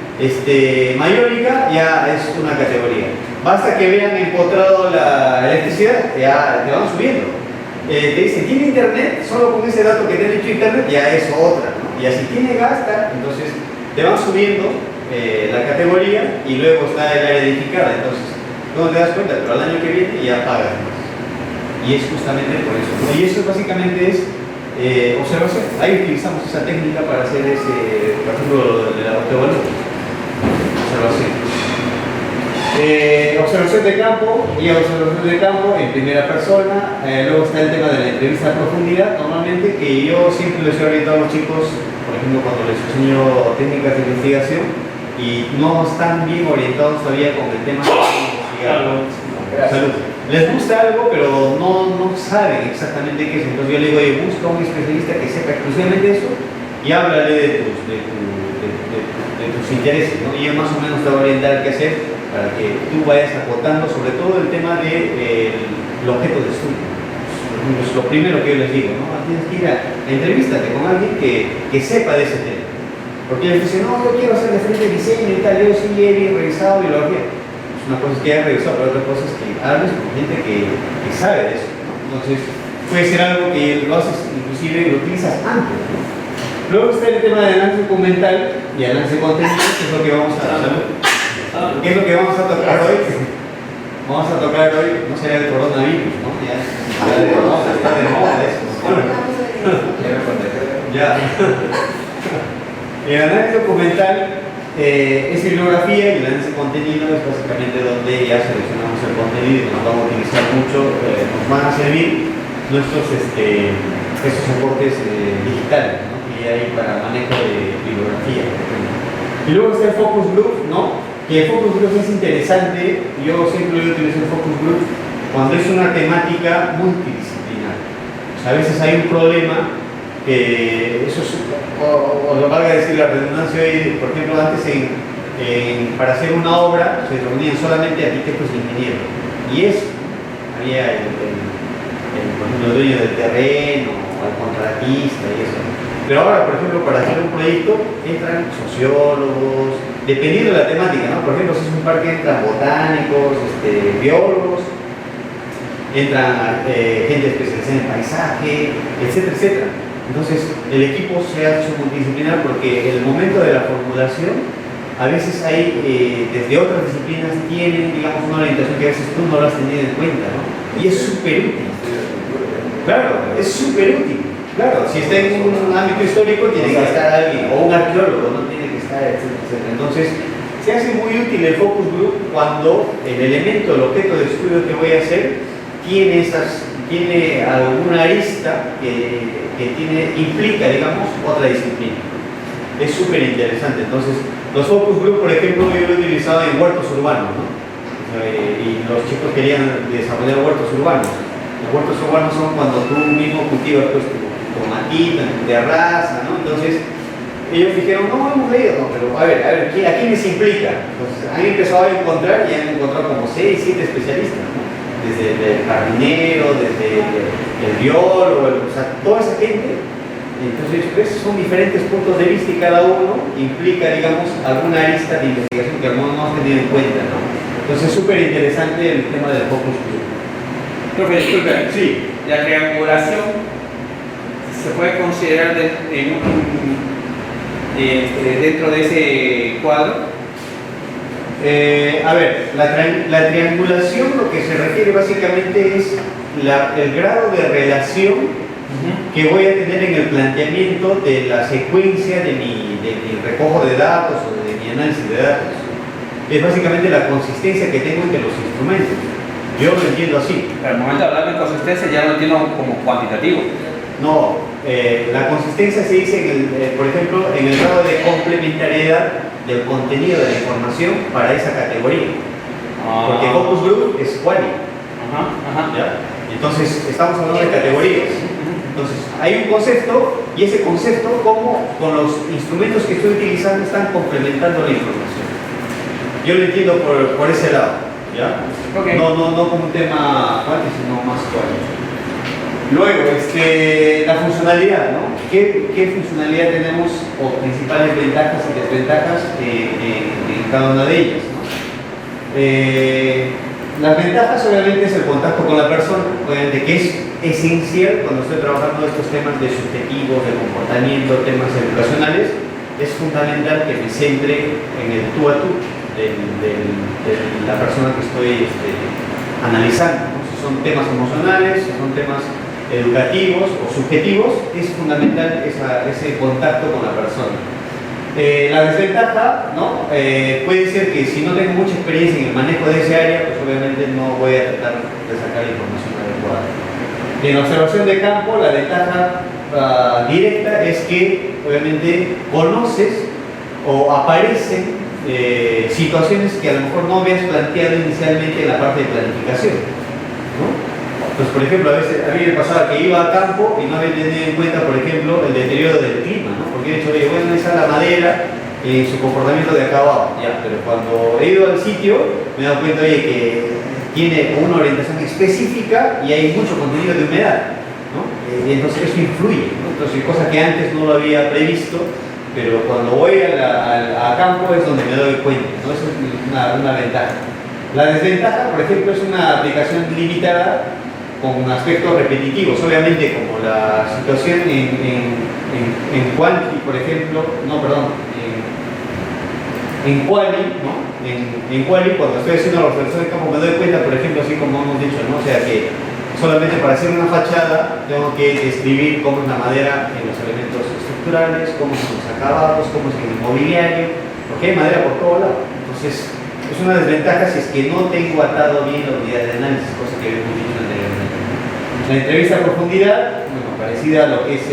mayólica, ya es una categoría. Basta que vean empotrado la electricidad, ya te van subiendo. Te dicen, ¿tiene internet? Solo con ese dato que te han dicho internet, ya es otra, ¿no? Y así tiene gasta, entonces te van subiendo la categoría y luego está el área edificada. Entonces, no te das cuenta, pero al año que viene ya pagas más. Y es justamente por eso, ¿no? Y eso básicamente es observación. Ahí utilizamos esa técnica para hacer ese, por ejemplo, de la autoevalúo. Observación. Observación de campo y observación de campo en primera persona. Luego está el tema de la entrevista a profundidad, normalmente, que yo siempre les he orientado a los chicos, por ejemplo, cuando les enseño técnicas de investigación y no están bien orientados todavía con el tema de investigar. Salud. Les gusta algo, pero no saben exactamente qué es. Entonces yo le digo, oye, busca un especialista que sepa exclusivamente eso y háblale de tus intereses, ¿no? Y él más o menos te va a orientar qué hacer para que tú vayas acotando, sobre todo el tema del objeto de estudio. Es lo primero que yo les digo, ¿no? Tienes que ir a entrevístate con alguien que sepa de ese tema. Porque ellos dicen, no, yo quiero hacer de frente diseño y tal, yo sí he revisado biología. Una cosa es que haya revisado, pero otra cosa es que hables con gente que sabe de eso, ¿no? Entonces, puede ser algo que lo haces, inclusive lo utilizas antes, ¿no? Luego está el tema de análisis documental y análisis de contenido, que es lo que vamos a ¿qué es lo que vamos a tocar hoy? Vamos a tocar hoy, no será el coronavirus, ¿no? Ya está de moda eso. Ya. El análisis documental es bibliografía y el análisis de contenido es básicamente donde ya seleccionamos el contenido y nos vamos a utilizar mucho, nos van a servir nuestros estos soportes digitales, ¿no? Que hay para manejo de bibliografía, por ejemplo. Y luego está el focus group, ¿no? Que el focus group es interesante, yo siempre utilizo el focus group cuando es una temática multidisciplinar. O sea, a veces hay un problema que eso es, o lo valga decir la redundancia hoy, por ejemplo, antes para hacer una obra se reunían solamente arquitectos e ingenieros. Y eso, había el dueño del terreno, o el contratista y eso. Pero ahora, por ejemplo, para hacer un proyecto entran sociólogos, dependiendo de la temática, ¿no? Por ejemplo, si es un parque, entran botánicos, biólogos, entran gente especializada en paisaje, etcétera, etcétera. Entonces, el equipo se ha hecho multidisciplinar porque en el momento de la formulación, a veces hay, desde otras disciplinas tienen, digamos, una orientación que a veces tú no lo has tenido en cuenta, ¿no? Y es súper útil. Claro, es súper útil. Claro, si está en un ámbito histórico tiene que estar alguien, o un arqueólogo, no tiene que estar, etcétera, etcétera. Entonces, se hace muy útil el focus group cuando el elemento, el objeto de estudio que voy a hacer tiene alguna arista implica, digamos, otra disciplina. Es súper interesante. Entonces, los focus group, por ejemplo, yo lo he utilizado en huertos urbanos, ¿no? Y los chicos querían desarrollar huertos urbanos. Los huertos urbanos son cuando tú mismo cultivas pues, tu tomatito en tu terraza, ¿no? Entonces, ellos dijeron, no hemos leído, no, pero a ver, ¿a quiénes implica? Entonces, han empezado a encontrar y han encontrado como 6, 7 especialistas, ¿no? Desde el jardinero, desde el biólogo, o sea, toda esa gente. Entonces, pues, son diferentes puntos de vista y cada uno implica, digamos, alguna arista de investigación que no hemos tenido en cuenta, ¿no? Entonces, es súper interesante el tema del focus group. Profe, disculpe. Sí. La triangulación se puede considerar dentro de ese cuadro. A ver, la triangulación lo que se refiere básicamente es el grado de relación que voy a tener en el planteamiento de la secuencia de mi recojo de datos o de mi análisis de datos. Es básicamente la consistencia que tengo entre los instrumentos. Yo lo entiendo así. Al momento de hablar de consistencia ya lo entiendo como cuantitativo. No, la consistencia se dice, por ejemplo, en el grado de complementariedad del contenido de la información para esa categoría. Porque focus group es quali. ¿Ya? Entonces, estamos hablando de categorías. Entonces, hay un concepto y ese concepto, como con los instrumentos que estoy utilizando, están complementando la información. Yo lo entiendo por ese lado. ¿Ya? Okay. No como un tema cuántico, sino más cuántico. Luego, la funcionalidad, ¿no? ¿Qué funcionalidad tenemos o principales ventajas y desventajas en cada una de ellas, ¿no? Las ventajas obviamente es el contacto con la persona, obviamente que es esencial cuando estoy trabajando estos temas de subjetivos, de comportamiento, temas educacionales. Es fundamental que me centre en el tú a tú de la persona que estoy analizando, ¿no? Si son temas emocionales, si son temas educativos o subjetivos, es fundamental ese contacto con la persona. La desventaja, ¿no? Puede ser que si no tengo mucha experiencia en el manejo de ese área, pues obviamente no voy a tratar de sacar información adecuada. En la observación de campo, la ventaja directa es que obviamente conoces o aparecen situaciones que a lo mejor no habías planteado inicialmente en la parte de planificación, ¿no? Pues por ejemplo, a mí me pasaba que iba a campo y no había tenido en cuenta, por ejemplo, el deterioro del clima, ¿no? Porque he dicho, oye, voy a analizar la madera en su comportamiento de acabado, ya, pero cuando he ido al sitio me he dado cuenta, oye, que tiene una orientación específica y hay mucho contenido de humedad, ¿no? Y entonces eso influye, ¿no? Entonces, cosa que antes no lo había previsto, pero cuando voy a campo es donde me doy cuenta, ¿no? Eso es una ventaja. La desventaja, por ejemplo, es una aplicación limitada con aspectos repetitivos. Obviamente, como la situación en Quanti, por ejemplo, en Quali, ¿no? En Quali, cuando estoy haciendo la observación de campo, me doy cuenta, por ejemplo, así como hemos dicho, ¿no? O sea que solamente para hacer una fachada tengo que describir cómo es la madera en los elementos estructurales, cómo son los acabados, cómo es el mobiliario, porque hay madera por todo lado. Entonces, es una desventaja si es que no tengo atado bien la unidad de análisis, cosa que hemos dicho anteriormente. La entrevista a profundidad, bueno, parecida a lo que es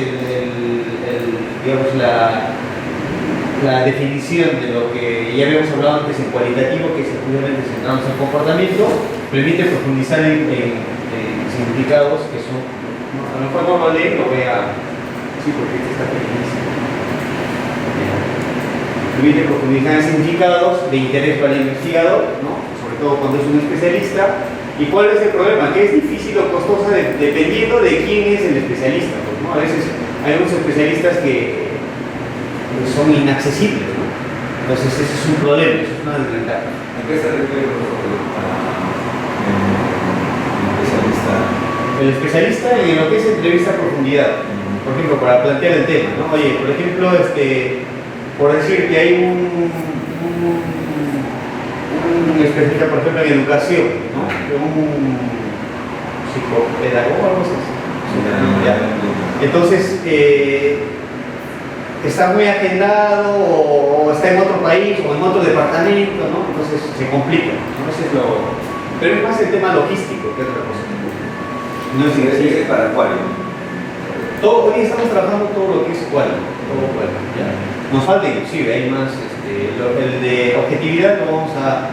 digamos, la definición de lo que ya habíamos hablado antes en cualitativo, que es simplemente centrarnos en comportamiento, permite profundizar en significados que son, a lo mejor no lo leen, lo vea, sí, porque este está pequeñísimo. Permite profundizar en significados de interés para el investigador, ¿no? Sobre todo cuando es un especialista. ¿Y cuál es el problema? Que es difícil o costosa dependiendo de quién es el especialista, pues, ¿no? A veces hay algunos especialistas que son inaccesibles, ¿no? Entonces ese es un problema, eso es una desventaja. ¿A qué se refiere el especialista? El especialista en lo que es entrevista a profundidad, por ejemplo, para plantear el tema, ¿no? Oye, por ejemplo, por decir que hay un especialista, por ejemplo, en educación, ¿no? Un psicopedagogo o algo así. Entonces, está muy agendado o está en otro país o en otro departamento, ¿no? Entonces se complica, ¿no? Pero es más el tema logístico que otra cosa. No es Ese es para cuál. hoy estamos trabajando todo lo que es cual, todo cual, ¿ya? Nos falta inclusive, hay más, el de objetividad lo vamos a,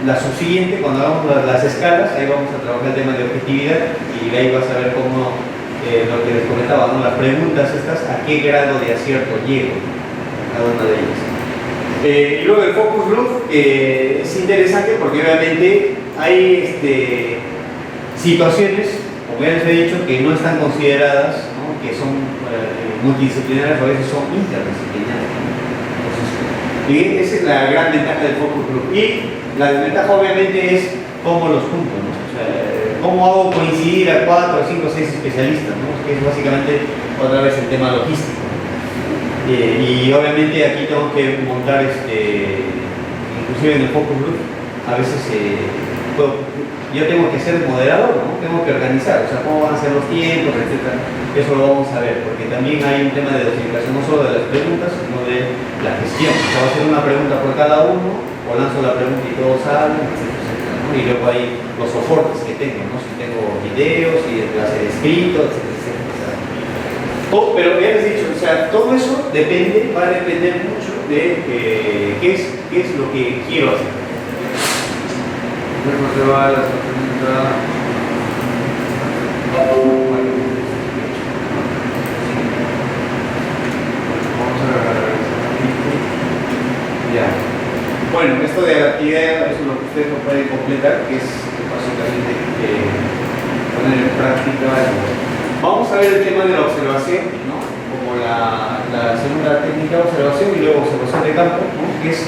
la subsiguiente, cuando hagamos las escalas, ahí vamos a trabajar el tema de objetividad y ahí vas a ver cómo, lo que les comentaba, ¿no? Las preguntas estas, a qué grado de acierto llego, cada una de ellas. Y luego el focus group es interesante porque obviamente hay situaciones, como ya les he dicho, que no están consideradas, ¿no? Que son multidisciplinarias, o a veces son interdisciplinarias. Entonces, y esa es la gran ventaja del focus group. Y la desventaja obviamente es cómo los junto, ¿no? O sea, cómo hago coincidir a 4, 5, 6 especialistas, ¿no? Que es básicamente otra vez el tema logístico. Y obviamente aquí tengo que montar, inclusive en el focus group, a veces yo tengo que ser moderador, ¿no? Tengo que organizar, o sea, cómo van a ser los tiempos, etc. Eso lo vamos a ver, porque también hay un tema de dosificación, no solo de las preguntas, sino de la gestión. O sea, va a ser una pregunta por cada uno, o lanzo la pregunta y todos hablan, etc. ¿no? Y luego hay los soportes que tengo, ¿no? Si tengo videos, si es clase de escrito, etc. Pero ya les he dicho, o sea, todo eso va a depender mucho de qué es lo que quiero hacer. Luego se va a la pregunta. Vamos a agarrar ya. Bueno, esto de la actividad es lo que ustedes no pueden completar, que es básicamente poner en práctica. Vamos a ver el tema de la observación, ¿no? Como la segunda técnica de observación y luego observación de campo, ¿no? Que es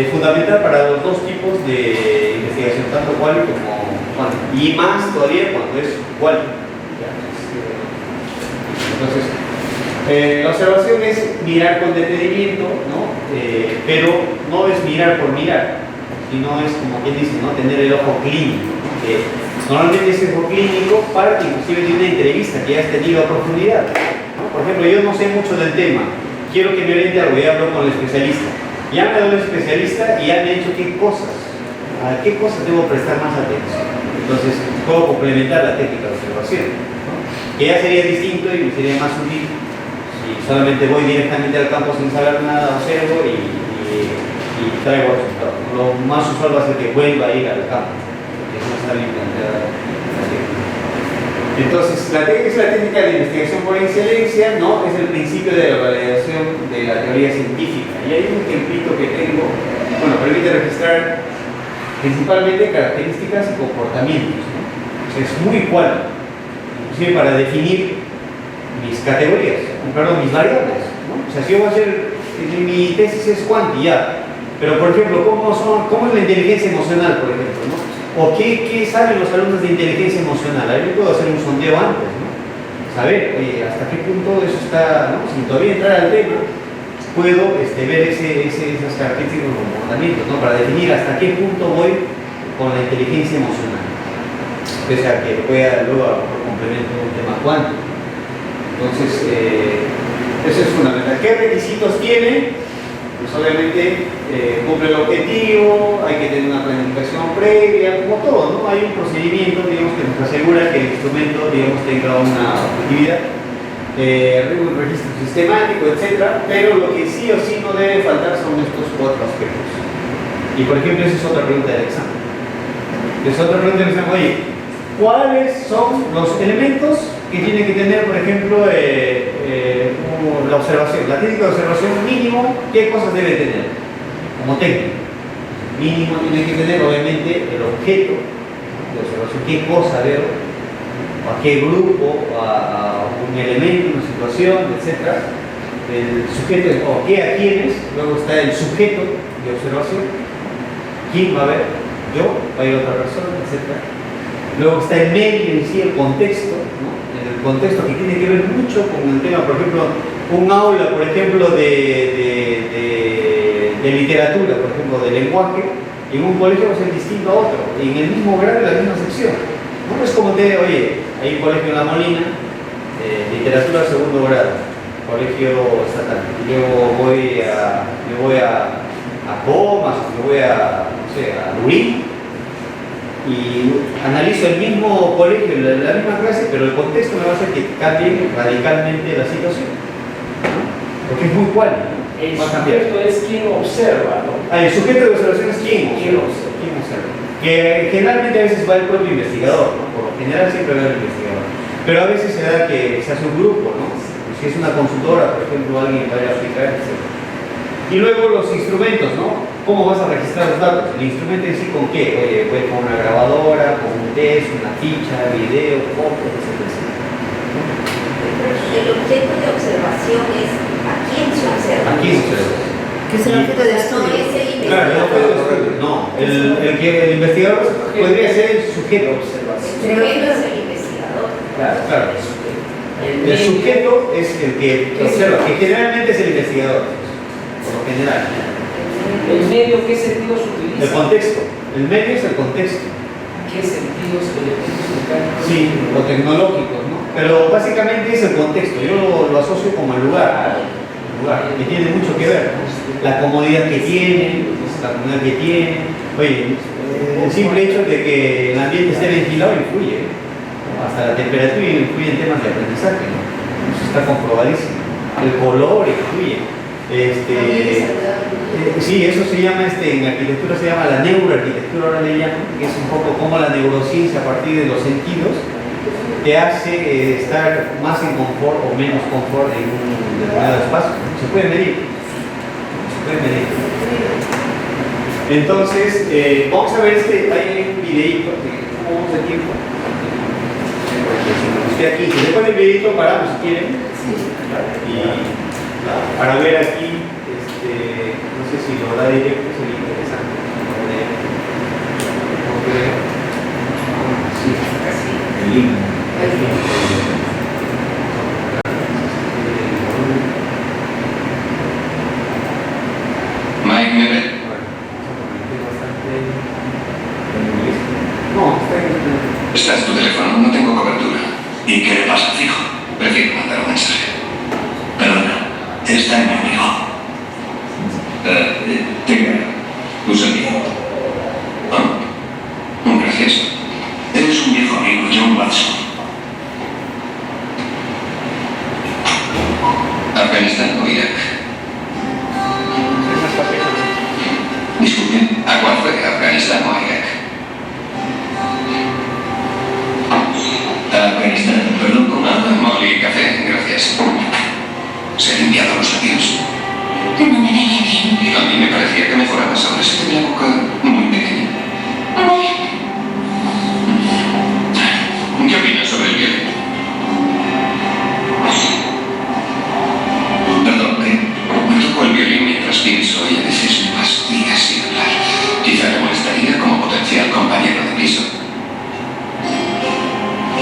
fundamental para los dos tipos de investigación, tanto cual como cuánto. Y más todavía cuando es cual. Entonces, la observación es mirar con detenimiento, ¿no? Pero no es mirar por mirar, sino es como quien dice, ¿no? Tener el ojo clínico, ¿no? Normalmente ese ojo clínico parte inclusive de una entrevista que ya has tenido a profundidad, ¿no? Por ejemplo, yo no sé mucho del tema, quiero que me oriente algo, ya hablo con el especialista. Ya me doy el especialista y ya me ha dicho a qué cosas debo prestar más atención. Entonces, puedo complementar la técnica de observación, ¿no? Que ya sería distinto y sería más útil si solamente voy directamente al campo sin saber nada, observo y traigo resultados. Lo más usual va a ser que vuelva a ir al campo, porque no está bien planteada la técnica. Entonces, la técnica es la técnica de investigación por excelencia, ¿no? Es el principio de la validación de la teoría científica. Y hay un ejemplito que tengo, bueno, permite registrar principalmente características y comportamientos, ¿no? O sea, es muy igual, inclusive para definir mis categorías, perdón, mis variables, ¿no? O sea, si yo voy a hacer, mi tesis es cuanti, ya, pero por ejemplo, ¿cómo es la inteligencia emocional, por ejemplo, ¿no? O qué saben los alumnos de inteligencia emocional. A ver, yo puedo hacer un sondeo antes, ¿no? Saber, oye, hasta qué punto eso está, ¿no? Sin todavía entrar al tema, puedo ver esas características o comportamientos, ¿no? Para definir hasta qué punto voy con la inteligencia emocional. Pese a que pueda luego por complemento un tema cuántico. Entonces, eso es fundamental. ¿Qué requisitos tiene? Pues obviamente cumple el objetivo, hay que tener una planificación previa, como todo, ¿no? Hay un procedimiento, digamos, que nos asegura que el instrumento, digamos, tenga una objetividad, un registro sistemático, etc. Pero lo que sí o sí no debe faltar son estos cuatro aspectos. Y por ejemplo, esa es otra pregunta del examen. Es otra pregunta del examen, oye, ¿cuáles son los elementos que tiene que tener, por ejemplo, la observación? La técnica de observación mínimo, ¿qué cosas debe tener? Como técnica. Mínimo tiene que tener, obviamente, el objeto de observación, qué cosa veo, a qué grupo, a un elemento, una situación, etc. El sujeto, o qué a quiénes, luego está el sujeto de observación, quién va a ver, yo, va a ir otra persona, etc. Luego está el medio en sí, el contexto, ¿no? El contexto que tiene que ver mucho con el tema, por ejemplo, un aula, por ejemplo, de literatura, por ejemplo, de lenguaje, en un colegio va a ser distinto a otro, en el mismo grado, en la misma sección. No es como oye, hay un colegio en La Molina, literatura segundo grado, colegio estatal. Yo voy a Comas, yo voy a, no sé, a Lurín, y analizo el mismo colegio, la misma clase, pero el contexto me va a hacer que cambie radicalmente la situación, ¿no? Porque es muy cuál, ¿no? El Va a cambiar. sujeto es quien observa, ¿no? El sujeto de observación es quién observa. ¿Quién observa? Que generalmente a veces va el propio investigador, ¿no? Por lo general siempre va el investigador. Pero a veces se da que se hace un grupo, ¿no? Si es una consultora, por ejemplo, alguien va a aplicar, etc. Y luego los instrumentos, ¿no? ¿Cómo vas a registrar los datos? El instrumento en sí, ¿con qué? Oye, pues con una grabadora, con un test, una ficha, video, fotos, etc. El objeto de observación es a quién se observa. ¿A quién observa? Que es el objeto de No estudio. es el Claro, investigador. no, el investigador podría ser el sujeto. El sujeto es el investigador. Claro. El sujeto es el que observa, que generalmente es el investigador, por lo general. El medio, ¿qué sentidos utiliza? El contexto. El medio es el contexto. ¿Qué sentidos elementos mecánicos? Sí, o tecnológicos, ¿no? Pero básicamente es el contexto. Yo lo asocio como el lugar, que tiene mucho que ver, ¿no? La comodidad que tiene, la comodidad que tiene. Oye, el simple hecho de que el ambiente esté ventilado influye, ¿no? Hasta la temperatura influye en temas de aprendizaje, ¿no? Eso está comprobadísimo. El color influye. Sí, eso se llama, en arquitectura se llama la neuroarquitectura, ahora le llaman, que es un poco como la neurociencia a partir de los sentidos te hace estar más en confort o menos confort en un determinado espacio. Se puede medir. Entonces, vamos a ver hay un videito, ¿cómo vamos de tiempo? Aquí, si le pone el videito, paramos si quieren. Y para ver aquí, no sé si lo da directo, sería interesante. Sí, el link. Mike Miller. No, está en Está en tu teléfono, no tengo cobertura. ¿Y qué le pasa, fijo? Prefiero mandar un mensaje. Perdona, está en mi amigo. Tenga, usa el mío. Gracias. Eres un viejo amigo, John Watson. ¿Afganistán o Irak? Disculpe, ¿a cuál fue? ¿Afganistán o Irak? Afganistán, perdón, con agua, molly y café, gracias. ¿Se han limpiado los labios? No me veía bien. A mí me parecía que mejorabas, ahora se te ve la boca muy pequeña. ¿Qué opinas sobre el violín? Perdón, me toco el violín mientras pienso y a veces me fastidia sin hablar. Quizá le molestaría como potencial compañero de piso.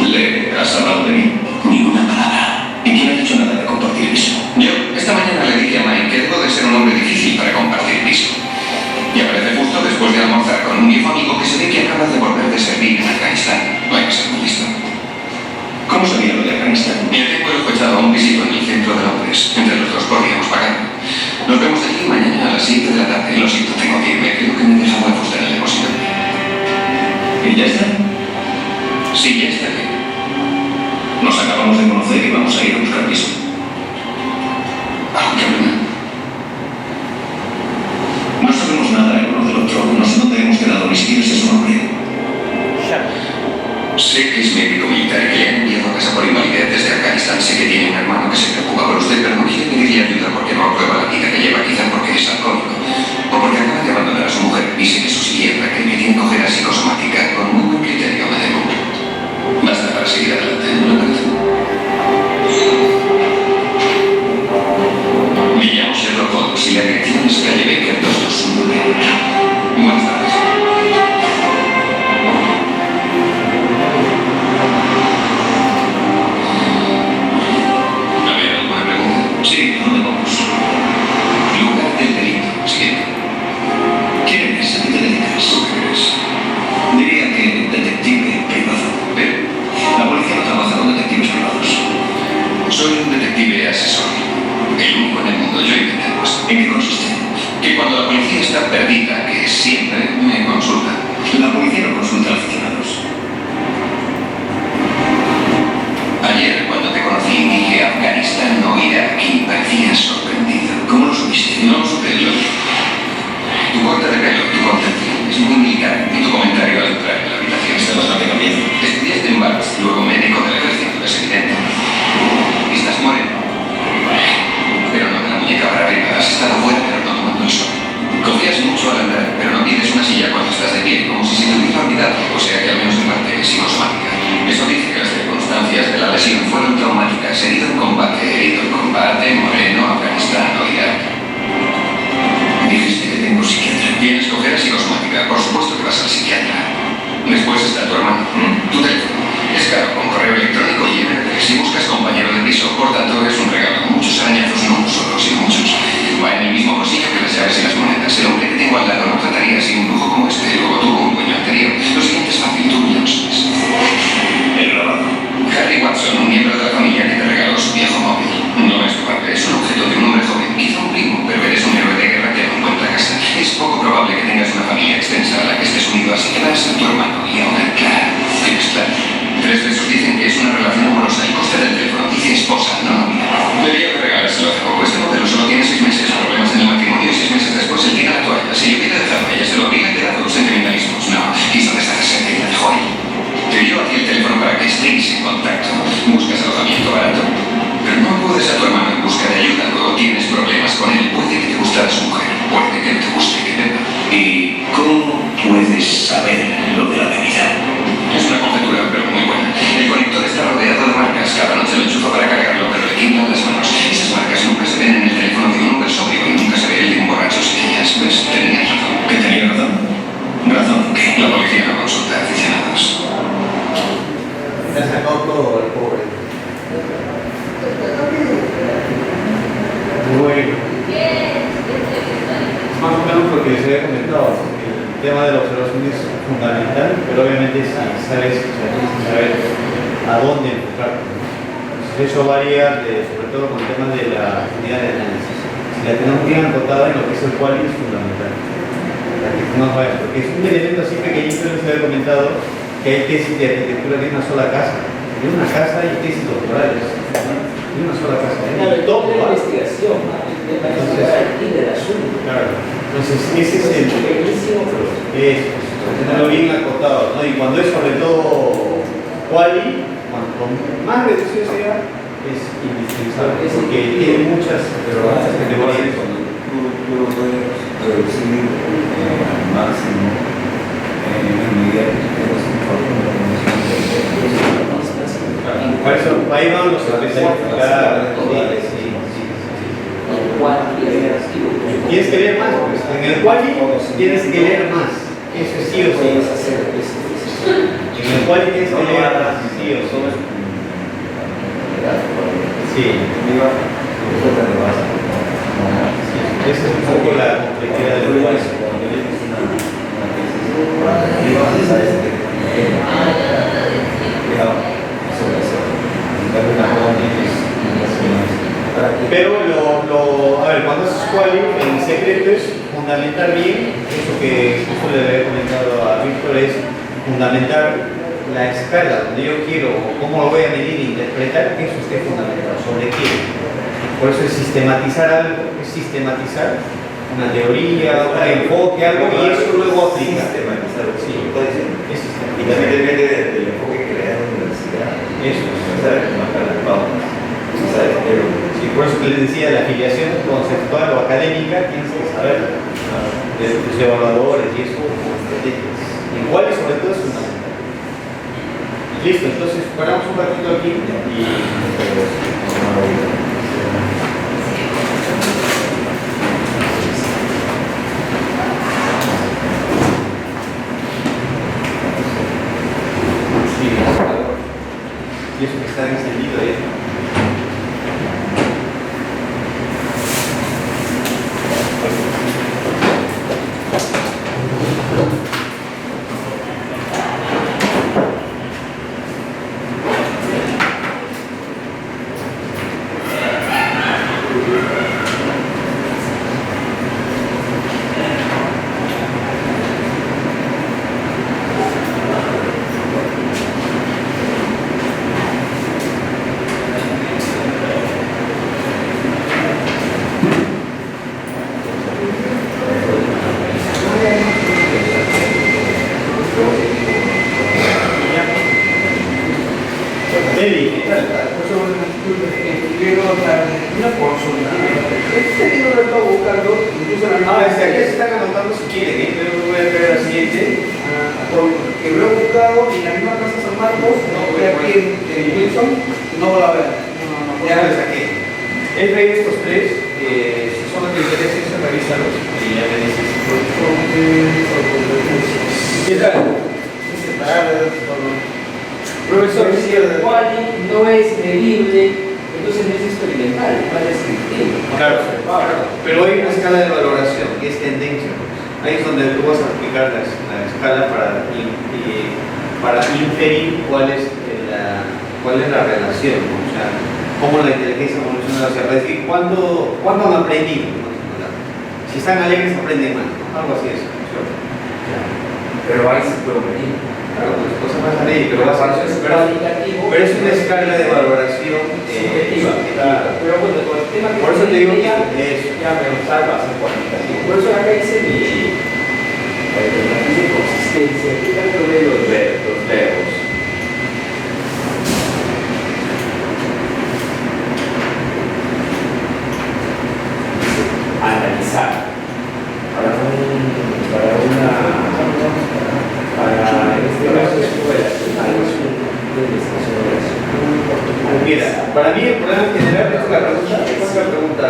¿Le has hablado de mí? Ni una palabra. ¿Y quién ha dicho nada de compartir piso? Yo, esta mañana le dije a Mike que debo de ser un hombre difícil para compartir piso. Y aparece justo después de almorzar con un viejo amigo que se ve que acaba de volver de servir en Afganistán. No hay que ser muy listo. ¿Cómo sabía lo de Afganistán? Mi tengo el echado a un pisito en el centro de Londres. Entre los dos podríamos pagar. Nos vemos aquí mañana a las 7 de la tarde. Lo siento, tengo que irme. Creo que me he dejado la fusta en el depósito. ¿Y ya está? Sí, ya está aquí. Nos acabamos de conocer y vamos a ir a buscar piso. ¿Algo que hablar? No sabemos nada el uno del otro. No sé dónde hemos quedado, ni siquiera sé su nombre. Sé que es médico militar y que le han enviado a casa por invalidez desde Afganistán. Sé que tiene un hermano que se preocupa por usted, pero no quiere pedirle ayuda porque no aprueba la vida que lleva, quizá porque es alcohólico o porque acaba de abandonar a su mujer. Y sé que su psiquiatra cree que tiene cojera psicosomática. Con muy buen criterio, me debo. Basta para seguir adelante, ¿no le parece? Me llamo Sherlock Holmes y la dirección es calle Baker 229. Buenas tardes. ¿Había alguna pregunta? Sí, ¿dónde vamos? Lugar del delito. Siguiente. ¿Quién eres? ¿A qué te dedicas? ¿Tú qué crees? Diría que detective privado. Pero la policía no trabaja con detectives privados. Soy un detective asesor. El único en el mundo. Yo inventé cosas. ¿En qué consiste? Que cuando la policía está perdida, que siempre me consulta, La policía no consulta a aficionados. Ayer, cuando te conocí, dije Afganistán o Irak y parecías sorprendido. ¿Cómo lo supiste? No lo supe, lo vi. Tu corte de pelo, tu concepción, es muy militar. Y tu comentario al entrar en la habitación está bastante cambiado. Estudiaste en Barnes, luego médico del ejército, es evidente. Y estás moreno. Pero no de la muñeca para arriba, has estado fuera, pero no tomando el sol. Confías mucho al andar, pero no pides una silla cuando estás de pie, como si se te hubiera olvidado, o sea que al menos en parte es psicosomática. Eso dice que las circunstancias de la lesión fueron traumáticas. Herido en combate, moreno, Afganistán o Irak. Dijiste que tengo psiquiatra. Tienes cojera psicosomática, por supuesto que vas al psiquiatra. Después está tu hermano. Tu teléfono. Es caro, con correo electrónico y MRT. Si buscas compañero de piso, por tanto es un regalo. Muchos arañazos, no solo, sino muchos. Va en el mismo bolsillo que las llaves y las monedas. El hombre que tengo al lado no trataría así un lujo como este. Luego tuvo un dueño anterior. Lo siguiente es fácil, tú ya lo sabes. El grabado. Harry Watson, un miembro de la familia que te regaló su viejo móvil. No es tu padre, es un objeto de un hombre joven. Quizá un primo, pero eres un héroe de guerra que no encuentra casa. Es poco probable que tengas una familia extensa a la que estés unido, así que das a tu hermano y a una clara. ¿Tienes claro? 3 de esos dicen que es una relación amorosa. El coste del teléfono dice esposa, no novia. Debería regalárselo hace poco. Este modelo solo tiene 6 meses, problemas en el matrimonio y 6 meses después él tira la toalla. Si yo quiere dejarlo, ella se lo obliga y te da los sentimentalismos. No, quiso deshacerse y la dejó ahí. Te dio a ti el teléfono para que estéis en contacto. Buscas alojamiento barato. Pero no acudes a tu hermano en busca de ayuda. Luego tienes problemas con él. Puede que te guste a su mujer. Puede que no te guste que beba. ¿Y cómo puedes saber lo de la bebida? Es una conjetura, pero muy buena. El conector está rodeado de marcas. Cada noche lo enchufa para cargarlo, pero le tiemblan las manos. Esas marcas nunca se ven en el teléfono de un hombre sobrio y nunca se ve el de un borracho sin ellas. Pues tenías razón. ¿Que tenía razón? ¿Razón qué? La policía no consulta a aficionados. Se ha sacado todo el pobre. Bueno, más o menos lo que les había comentado, el tema de la observación es fundamental, pero obviamente si sabes, o sea, tienes que saber a dónde enfocarte. Entonces eso varía sobre todo con el tema de la unidad de análisis. Si la tenemos bien acotada en lo que es el quali es fundamental. Para que no vayas, porque es un elemento así pequeñito, les había comentado que hay tesis de arquitectura de una sola casa. De una casa hay tesis doctorales. De una sola casa. Una investigación, del asunto. Claro. Entonces, ese es el. Pequeñísimo, pero. Eso, tenerlo bien acotado, ¿no? Y cuando es sobre todo quali, cuanto más reducido sea, es indispensable. Porque tiene muchas categorías. Tú lo puedes reducir al máximo en medida que tengas un fórmula de Por eso, ahí van los especialistas. Claro, sí. Tienes que leer más, pues. En el quali tienes que leer más. Eso es sí o sí. En el quali tienes que leer más, sí o sí. Sí. Esa es un poco la complejidad del quali. Pero a ver, cuando haces quali, el secreto es fundamentar bien eso que justo le había comentado a Víctor, es fundamentar la escala donde yo quiero o cómo lo voy a medir e interpretar, que eso esté fundamentado, sobre qué. Por eso es sistematizar algo, es sistematizar una teoría, un enfoque, algo, y eso luego aplicar. Sí, es y también depende del enfoque que le da la universidad. Eso. ¿Sabes? Marcar las pautas. ¿Sabes? Pero sí, por eso que les decía, la afiliación conceptual o académica tienes que saber de tus evaluadores y eso como estrategias. Igual y sobre todo es fundamental. Listo, entonces paramos un ratito aquí y y eso que está encendido ahí. quieren, yo voy a traer la siguiente. Porque lo he buscado y la misma Plaza San Marcos, voy aquí en Wilson, no voy a ver. Ya les saqué. He traído estos tres, si son de interés, revísalos y ya me dices. ¿Qué tal? Profesor, si el quali no es medible, entonces no es experimental, es descriptivo. Claro, pero hay una escala de valoración que es tendencia. Ahí es donde tú vas a aplicar la escala para inferir cuál es la relación, ¿no? O sea, cómo la inteligencia evoluciona hacia arriba. Es decir, ¿cuándo han aprendido? Si están alegres, aprenden más, ¿no? Algo así es. Pero ahí se puede medir. Claro, pues cosas más alegres, pero pero es una escala de valoración subjetiva. subjetiva. Pero bueno, con el tema que Por eso te digo que ya me salva a ser cuantitativo. Por eso acá dice mi consistencia, ¿qué tanto de los verbos? Analizar. Para este caso es relacional, es una investigación relacional. Mira, para mí el problema general es la pregunta.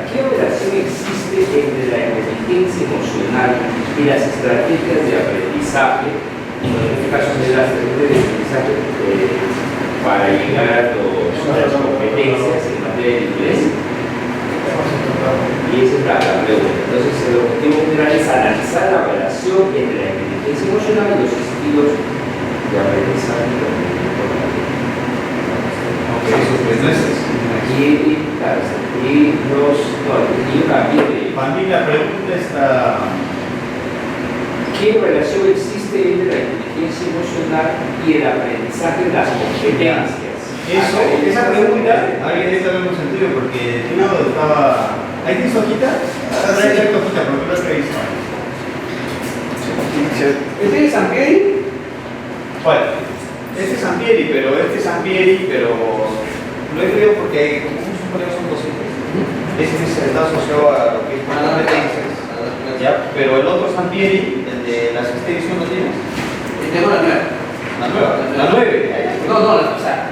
¿Qué relación existe entre la inteligencia emocional y las estrategias de aprendizaje, en este caso de las estrategias de aprendizaje para llegar a las competencias en materia de inglés? Y esa es la pregunta. Entonces, el objetivo general es analizar la relación entre la inteligencia emocional y los estilos de aprendizaje. Para mí la pregunta está... ¿Qué relación existe entre la inteligencia emocional y el aprendizaje de las competencias? Esa pregunta, ahí está en un sentido, porque yo estaba... ¿Ahí tienes hojita? Trae la hojita, porque no has revisado. ¿Este es Sampieri? ¿Cuál? Este es Sampieri, pero lo he creído porque como muchos colegas son docentes. Este está asociado a lo que es competencias. ¿Ya? Pero el otro Sampieri, el de la asistencia, ¿no tienes? Tengo la nueva. La nueva, la 9. No, o sea,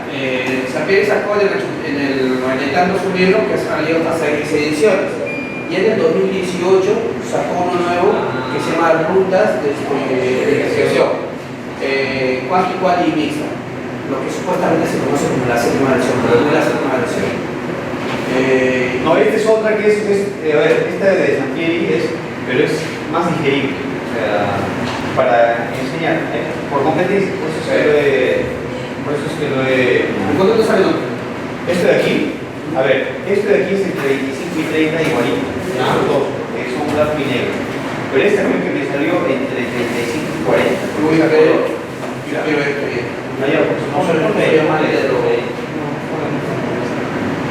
Sampieri sacó en el 90 y tantos un libro que ha salido hasta 6 ediciones. Y en el 2018 sacó uno nuevo que se llama Rutas de Investigación. Cual y mixta. Lo que supuestamente se conoce como la séptima versión, pero no es la séptima versión. No, esta es otra que a ver, esta de Sampieri pero es más digerible. O sea, para enseñar, por competencia, por eso es que lo he... ¿Cuánto te sale? Este de aquí, a ver, este de aquí es entre 25 y 30 igualito, los dos, porque son blanco y negro. Pero esta creo que me salió entre 35 y 40. Uy, pero No, ya, pues no se le llama de lo que...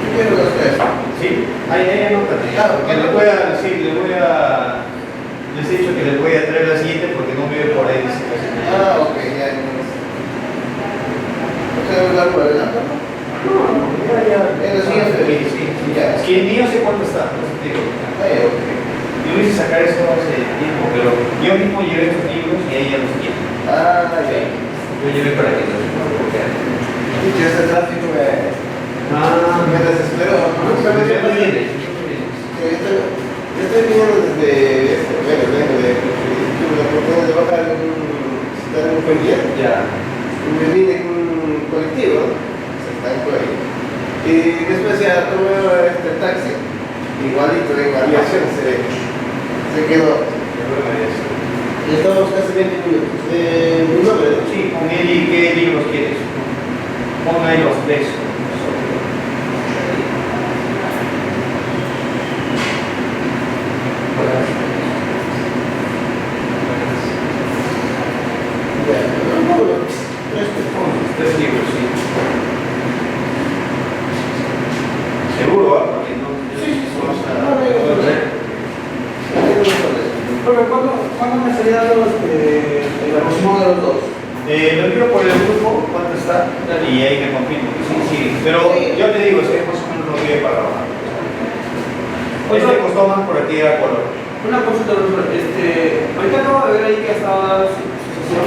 ¿Qué quiero los tres? Sí, ahí anótate. Claro, Que les he dicho que les voy a traer la siguiente porque no vive por ahí. Ok, ya. ¿No te debe dar por adelante? No, ya. En la siguiente. Sí, ya. Es que ni yo sé cuánto está, por eso te digo. Ok. Yo hice sacar eso hace tiempo, pero yo mismo llevé estos libros y ahí ya los tiene. Ya. Yo llevé para que los bloquearan. Y que este tráfico me desesperó. Yo estoy viniendo desde la oportunidad de bajar estar en un familiar. Ya. Y me vine con un colectivo, y después ya tomé este taxi, igualito de variación se quedó. Y estamos casi 20 minutos. Mi nombre, ¿no? Sí, con él y qué libros quieres. Pon ahí los tres. Tres libros, sí. Seguro, ¿ah? Porque no. ¿Cuándo me estaría dando el aproximado de los dos? Lo envío por el grupo, ¿cuánto está? Y ahí me confirmo. Sí. Pero yo te digo, es que más o menos lo voy para bajar. Este costó más por aquí a color. Una consulta, doctor. Ahorita acabo de ver ahí que ha estado dando su sesión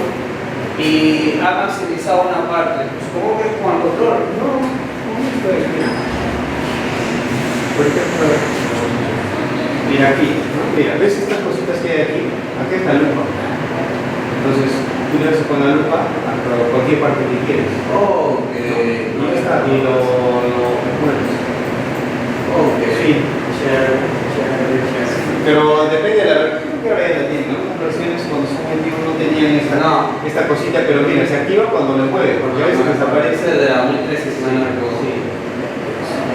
y ha maximizado una parte. Supongo que es cuando control. No, pues mira. Por ejemplo, mira aquí, ¿no? Mira, ¿ves estas cositas que hay aquí? Aquí está la lupa. Entonces, tú le das con la lupa a cualquier parte que quieres. Oh, Y ya está, y lo mueves. ok. Sí. Pero depende de la versión. Creo que ahora ya la tienen, ¿no? Las versiones cuando son 21 no tenían esta cosita, pero mira, se activa cuando le mueve, porque a veces desaparece. de la 2013, si no me recuerdo. Sí.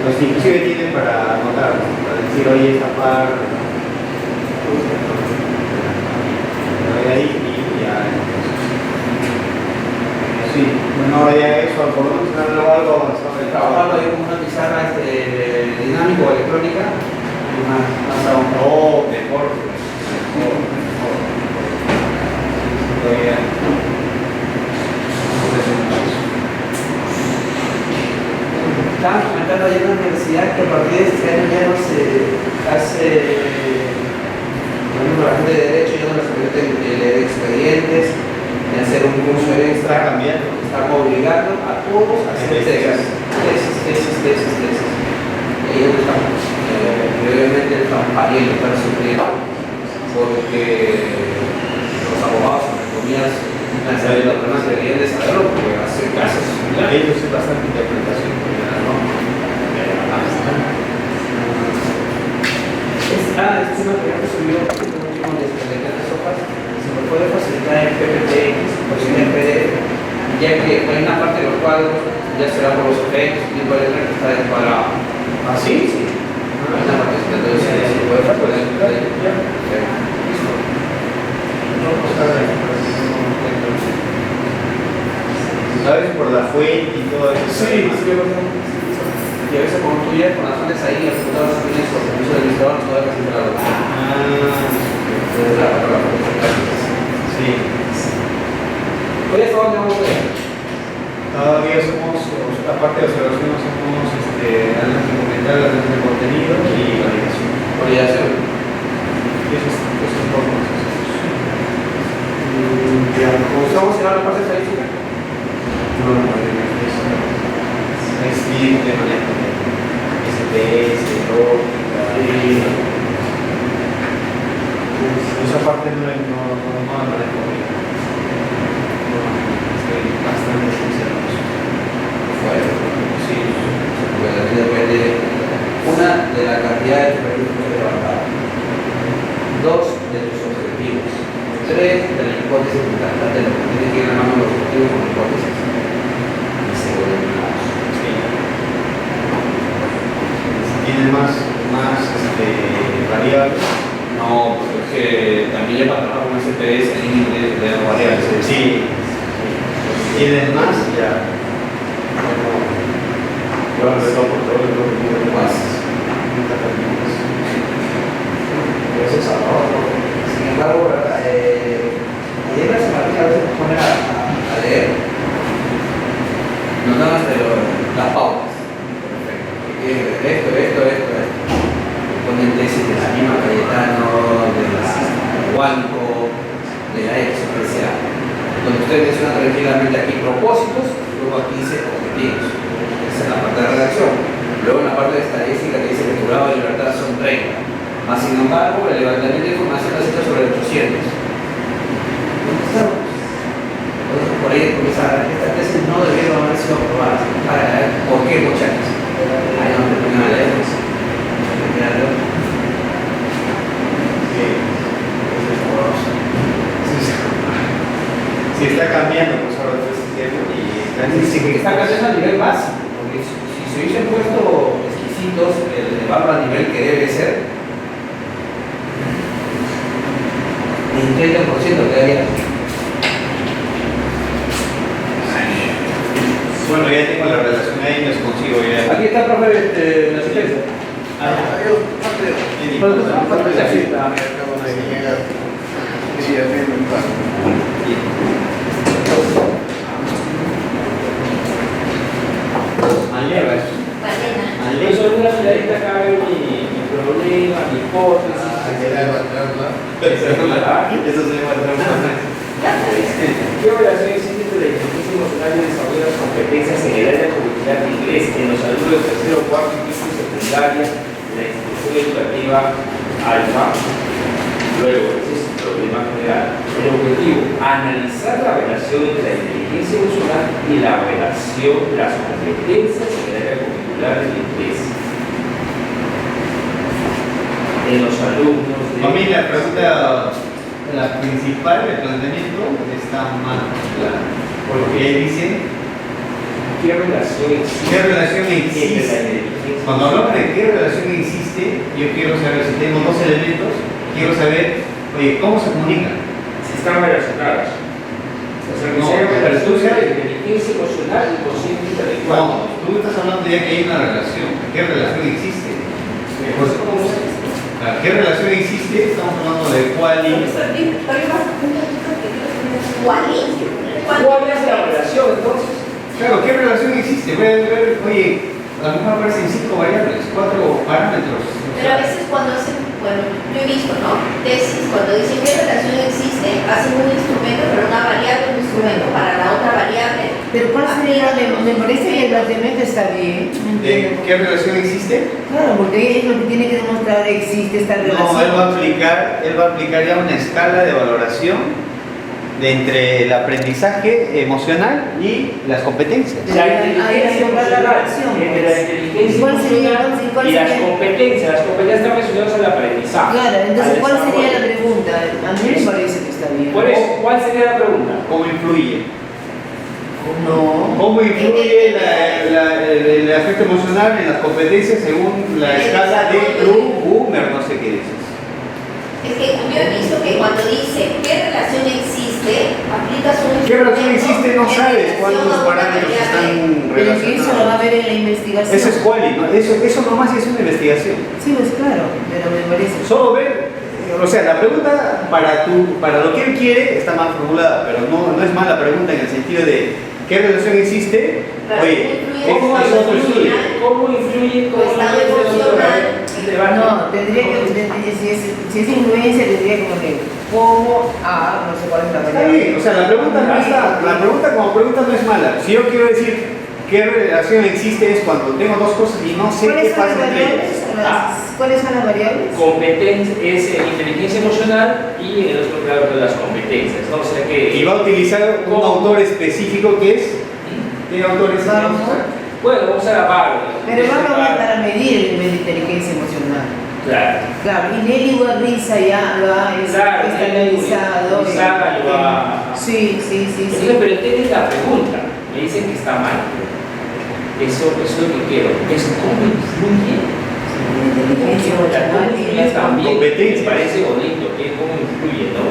Los que inclusive tienen para anotar, ¿no? Para decir, oye, esta parte. Ahí y ya. Sí, bueno, ahora ya eso, por lo menos algo avanzado. Trabajarlo ahí con una pizarra dinámica o electrónica, más aún. Oh, mejor. Todavía. Estaban comentando ayer en la universidad que a partir de este año ya no se hace, por ejemplo, la gente de derecho ya no les permite leer expedientes, ni hacer un curso extra. Cambiando. Están obligando a todos a hacer tesis. Y ellos están, obviamente están pariendo, están sufriendo, porque los abogados, entre comillas, han sabido la pena que deberían de saberlo, porque hacer casos. Ellos es bastante interpretación, ¿no? Este material que subió el último de sopas se me puede facilitar en PPTX o en PDF, ya que hay una parte de los cuadros, ya será por los efectos, tipo de letra que está descuadrado. ¿Ah, sí? Sí. Hay una parte, entonces se puede poner. ¿Sabes? Por la fuente y todo eso. Sí, y a veces cuando tú llegas con las fuentes ahí, el computador se tiene su permiso del administrador, no da casi nada. Sí. Hoy hasta dónde vamos a ver. Todavía somos, aparte de observación, somos análisis documental, análisis de contenido y validación. Validación. Eso es todo. ¿Comenzamos a la parte estadística? No, es bien de manejo de SPS, lógica, esa parte no la manejo bien. Estoy bastante sincero. Bueno, sí, porque también depende, una, de la cantidad de proyectos que has levantado, dos, de tus objetivos, tres, de la hipótesis que trataste, lo que tienes que ir ganando los objetivos con hipótesis. Y se vuelven lados. ¿Tiene más variables? No, porque es que también ya para trabajar con SPS en inglés de las variables. Sí. ¿Tienes más? Ya. Yo lo veo por todo el mundo. Más. Eso es ahorro. Sin embargo, ayer la semana a veces nos pone a leer. Nos dan hasta las pautas. Esto. Ponen tesis de la misma Cayetano, de la Huanco, de la XPCA. Donde ustedes mencionan tranquilamente aquí propósitos, luego aquí dice objetivos. Esa es la parte de la redacción. Luego en la parte de estadística que dice que tu grado de libertad son 30. Más sin embargo, el levantamiento de información la cita sobre 800. Entonces, por ahí comienza, estas tesis no debieron haber sido aprobadas. ¿Por qué, muchachos? Ahí donde ponen a leer. Si está cambiando, pues ahora está sistema y está cambiando a nivel básico, porque si se hubiesen puesto exquisitos, elevarlo a nivel que debe ser, el 30% quedaría. bueno, ya tengo la relación ahí, les consigo ya. Aquí está, profe, la asistencia. Maleva. Valena. Yo soy una miradita acá, veo mi problema, mi hipótesis, Eso se llama trauma. ¿Qué evaluación existe entre la inteligencia emocional y el desarrollo de las competencias en el área curricular de inglés en los alumnos de tercero, cuarto y quinto secundaria de la institución educativa Alfa? Luego, ese es el problema general. El objetivo, analizar la relación entre la inteligencia emocional y la relación de las competencias en el área curricular del inglés en los alumnos de... A mí la pregunta, la principal, el planteamiento está mal, porque ahí dice ¿qué relación existe? ¿qué relación entre la existe? inteligencia Cuando hablamos de emocional? qué relación existe, yo quiero saber si tengo dos elementos, quiero saber, oye, ¿cómo se comunican? Si están relacionadas. O sea, que No, sea una pero relación tú sabes- de inteligencia emocional y consciente intelectual. No, tú estás hablando ya que hay una relación. ¿Qué relación existe? Pues, ¿qué relación existe? Estamos hablando de cuál y... ¿Cuál es la relación entonces? Claro, ¿qué relación existe? Voy a ver, oye, a lo mejor aparecen 5 variables, 4 parámetros. Pero a veces cuando hacen, bueno, yo he visto, ¿no? Tesis, cuando dicen qué relación existe, hacen un instrumento para una variable, un instrumento para la otra variable. Pero ¿cuál sería? Me parece que el planteamiento está bien. No ¿De entiendo. qué relación existe? Claro, porque es lo que tiene que demostrar, existe esta No, relación. él va a aplicar ya una escala de valoración de entre el aprendizaje emocional y las competencias. La inteligencia emocional, entre la inteligencia ¿Cuál sería? emocional ¿Cuál y las sería? competencias. Las competencias están relacionadas al aprendizaje. Claro, entonces al ¿cuál sería la desarrollo. pregunta? A mí me parece que está bien. Por eso, ¿cuál sería la pregunta? ¿Cómo influye? No. ¿Cómo influye el aspecto emocional en las competencias según la escala de Blumer, no sé qué dices? Es que yo he visto que cuando dice qué relación existe, aplicas un ¿Qué relación instrumento existe? No en sabes relación cuántos a una parámetros variable. están Pero que eso lo va a relacionados. ver en la investigación. Eso es quali, ¿no? Eso nomás es una investigación. Sí, pues claro, pero me parece. Solo ver, o sea, la pregunta para lo que él quiere está mal formulada, pero no es mala pregunta en el sentido de ¿qué relación existe? Claro, Oye, ¿cómo influye es otro estudio. ¿Cómo influye Tu estado emocional? No, tendría que, si es influencia, tendría que poner cómo a, no sé cuál es la Está variable. bien, o sea, la pregunta como pregunta no es mala. Si yo quiero decir qué relación existe es cuando tengo dos cosas y no sé qué ¿Cuáles son las pasa entre ellas. variables? ¿Cuáles son las variables? Competencia es inteligencia emocional y en el otro lado de las competencias, ¿no? O sea que... Y va a utilizar un autor específico que es... ¿Qué autor es? Bueno, vamos a grabarlo. Pero vamos a para medir el nivel de inteligencia emocional. Claro. Claro, y Nelly Guarriza ya lo ha Claro, estandarizado. Guarriza lo ha- Sí. Entonces, pero entienden la pregunta, me dicen que está mal. Eso es lo que quiero. Es cómo influye La inteligencia emocional y las también. competencias. Me parece bonito, que cómo influye, ¿no?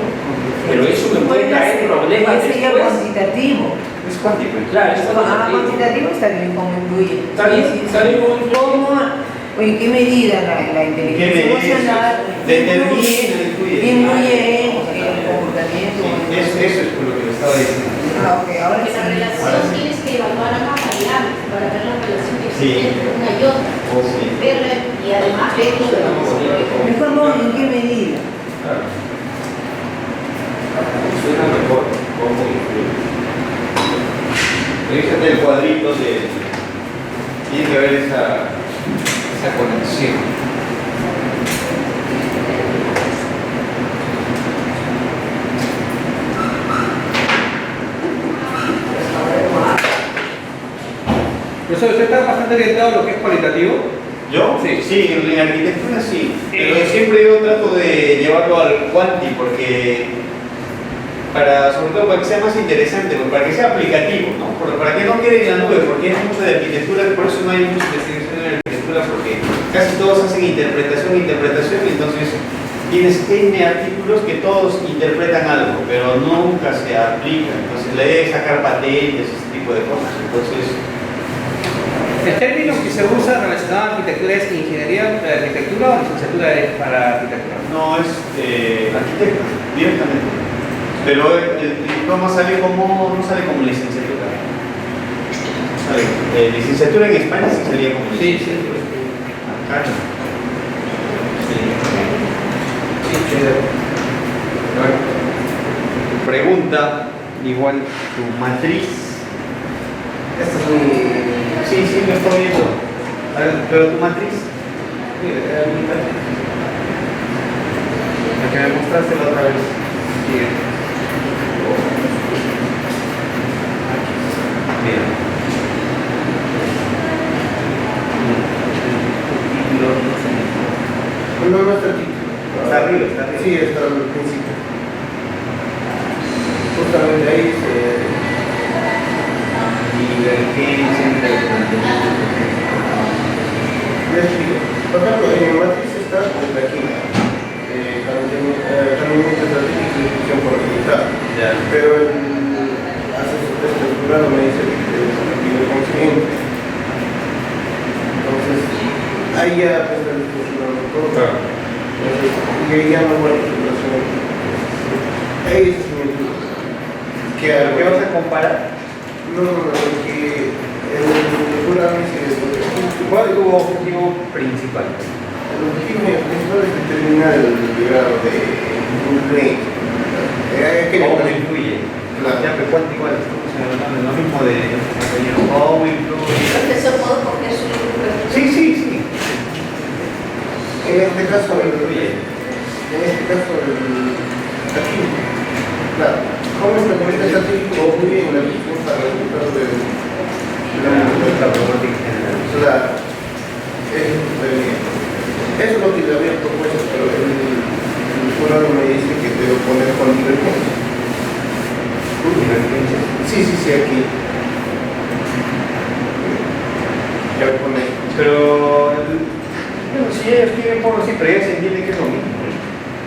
Pero eso me puede traer problemas sería después. cuantitativo. Es cuántico. Claro, es Cuantitativo está bien, cómo influye. Está bien, está bien, cómo influye. ¿O en qué medida la inteligencia medida emocional determina, influye en el comportamiento? Eso es por lo que le estaba diciendo. Ah, ok, ahora Porque la sí. relación tienes que evaluar ambas variables para ver la relación que Sí. existe entre una y otra. Oh, sí. Verla y además ver lo que Mejor no, ¿en qué medida? Claro. Suena mejor, cómo influye. Fíjate el cuadrito de... Tiene que haber esa conexión. Profesor, usted está bastante orientado a lo que es cualitativo. ¿Yo? Sí, en arquitectura sí. Pero siempre yo trato de llevarlo al quanti porque sobre todo para que sea más interesante, para que sea aplicativo, ¿no? Para que no quede en la nube, porque hay mucho de arquitectura, por eso no hay mucha investigación en arquitectura, porque casi todos hacen interpretación, y entonces tienes N artículos que todos interpretan algo, pero nunca se aplica. Entonces la idea es sacar patentes, ese tipo de cosas. Entonces, El término que se usa relacionado a arquitectura es ingeniería de arquitectura o licenciatura para arquitectura. no es arquitecto, directamente. Pero el diploma no sale como licenciatura. Licenciatura en España sí salía como licenciatura. Acá no. Sí. Pregunta, igual tu matriz. Esta es un... Sí, me estoy viendo. A ver, pero tu matriz. La que me mostraste la otra vez. Bien. No está aquí. Está arriba, está arriba. Sí, está al principio. Justamente ahí Divergencia entre el mantenimiento. les explico. Por ejemplo, en el matriz está desde aquí. También estratégico y discusión por resultado. Ya. Pero el asesor estructurado me dice que es el consciente. Entonces, ahí ya aprende el funcionamiento todo. Claro. Entonces, y ahí ya no hay relación. Ahí es mi duda. ¿Qué vas a comparar? No, que el programa dice ¿Cuál es tu objetivo principal? el objetivo principal es determinar el grado de incumplimiento. ¿Cómo influye? Claro. Ya, pero ¿cuánto igual? Estamos hablando de lo mismo de cómo influye. Profesor, ¿puedo coger su libro? Sí. En este caso, Influye. aquí, claro, ¿cómo el documento estático influye en la respuesta al resultado de La problemática general. Claro, eso es lo que le había propuesto, pero el jurado me dice que debo poner con divergencia. Divergencia. Sí, aquí. Ya voy a poner. Pero, bueno, si ella escribe por así, pero ella se entiende que es lo mismo.